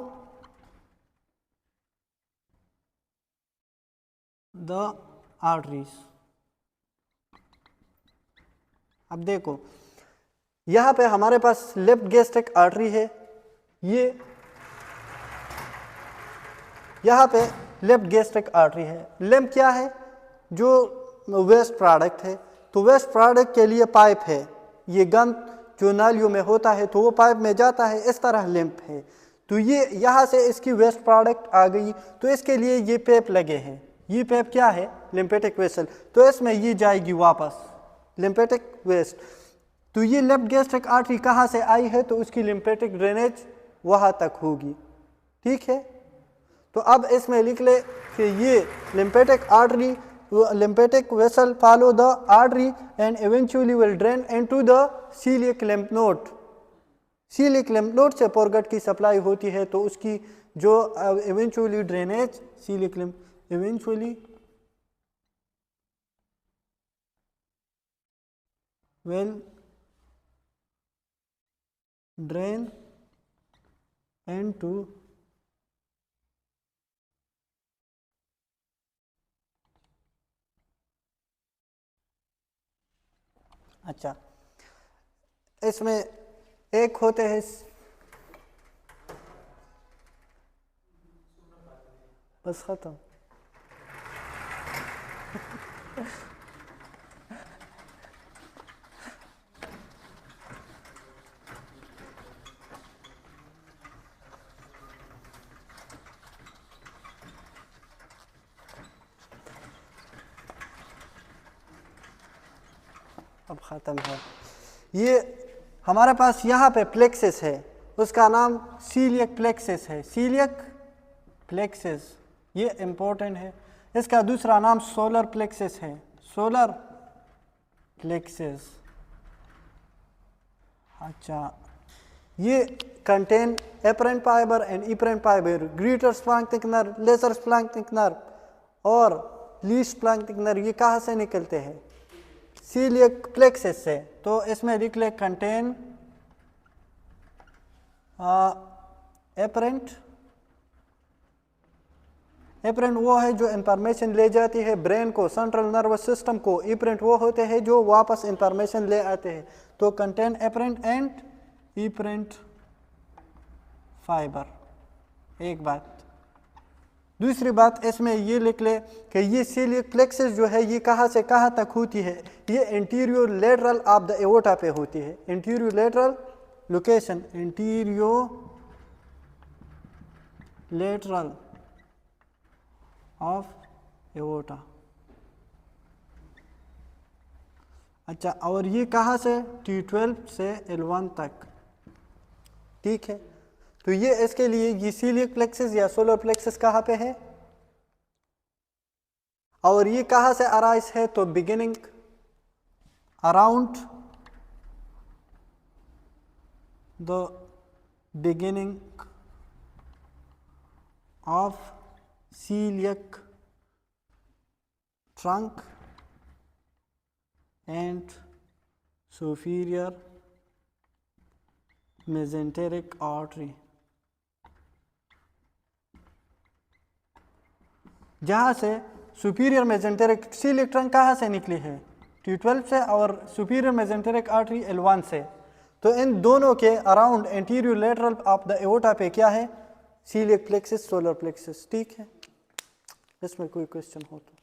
the arteries. अब देखो, यहाँ पे हमारे पास लेफ्ट गैस्ट्रिक आर्टरी है, ये यहाँ पे लेफ्ट गैस्ट्रिक आर्टरी है। लिम्फ क्या है, जो वेस्ट प्रोडक्ट है, तो वेस्ट प्रोडक्ट के लिए पाइप है, ये गंद जो नालियों में होता है तो वो पाइप में जाता है, इस तरह लिम्फ है। तो ये यहाँ से इसकी वेस्ट प्रोडक्ट आ गई, तो इसके लिए ये पेप लगे हैं, ये पेप क्या है, लिम्फेटिक वेसल, तो इसमें ये जाएगी वापस लिम्फेटिक वेस्ट। तो ये लेफ्ट गैस्ट्रिक आर्टरी कहाँ से आई है, तो उसकी लिम्फेटिक ड्रेनेज वहाँ तक होगी, ठीक है। तो अब इसमें लिख ले कि ये lymphatic artery, lymphatic vessel follow the artery and eventually will drain into the celiac lymph node। celiac lymph node से पोरगट की सप्लाई होती है, तो उसकी जो eventually drainage celiac lymph eventually will drain into अच्छा, इसमें एक होते हैं बस खत्म अब ख़त्म है। ये हमारे पास यहाँ पे प्लेक्सिस है, उसका नाम सीलियक प्लेक्सिस है, सीलियक प्लेक्सिस, ये इम्पोर्टेंट है। इसका दूसरा नाम सोलर प्लेक्सिस है, सोलर प्लेक्सिस। अच्छा, ये contain afferent fibre and efferent fibre, greater splanchnic nerve, lesser splanchnic nerve और लीस्ट स्प्लैंक्टिक नर्व, ये कहाँ से निकलते हैं, सीलियक प्लेक्सिस से। तो इसमें लिख ले कंटेन एपरेंट, एपरेंट वो है जो इंफॉर्मेशन ले जाती है ब्रेन को, सेंट्रल नर्वस सिस्टम को, इपरेंट वो होते हैं जो वापस इंफॉर्मेशन ले आते हैं। तो कंटेन एपरेंट एंड ईपरेंट फाइबर, एक बात। दूसरी बात इसमें ये लिख ले कि ये सीलियक प्लेक्सस जो है ये कहाँ से कहाँ तक होती है, ये interior lateral of the aorta पे होती है। Interior lateral location, interior lateral of aorta. अच्छा, और ये कहाँ से, T12 से L1 तक, ठीक है। तो ये इसके लिए ये सीलियक प्लेक्सस या सोलर प्लेक्सस कहाँ पे है, और ये कहाँ से अराइज है, तो beginning around the beginning of celiac trunk and superior mesenteric artery, जहाँ से सुपीरियर मेजेंटेरिक सीलियक ट्रंक कहाँ से निकली है, T12 से, और सुपीरियर मेजेंटेरिक आर्टरी L1 से। तो इन दोनों के around anterior lateral of the aorta पे क्या है, सीलियक प्लेक्सस, सोलर प्लेक्सस, ठीक है। इसमें कोई क्वेश्चन हो तो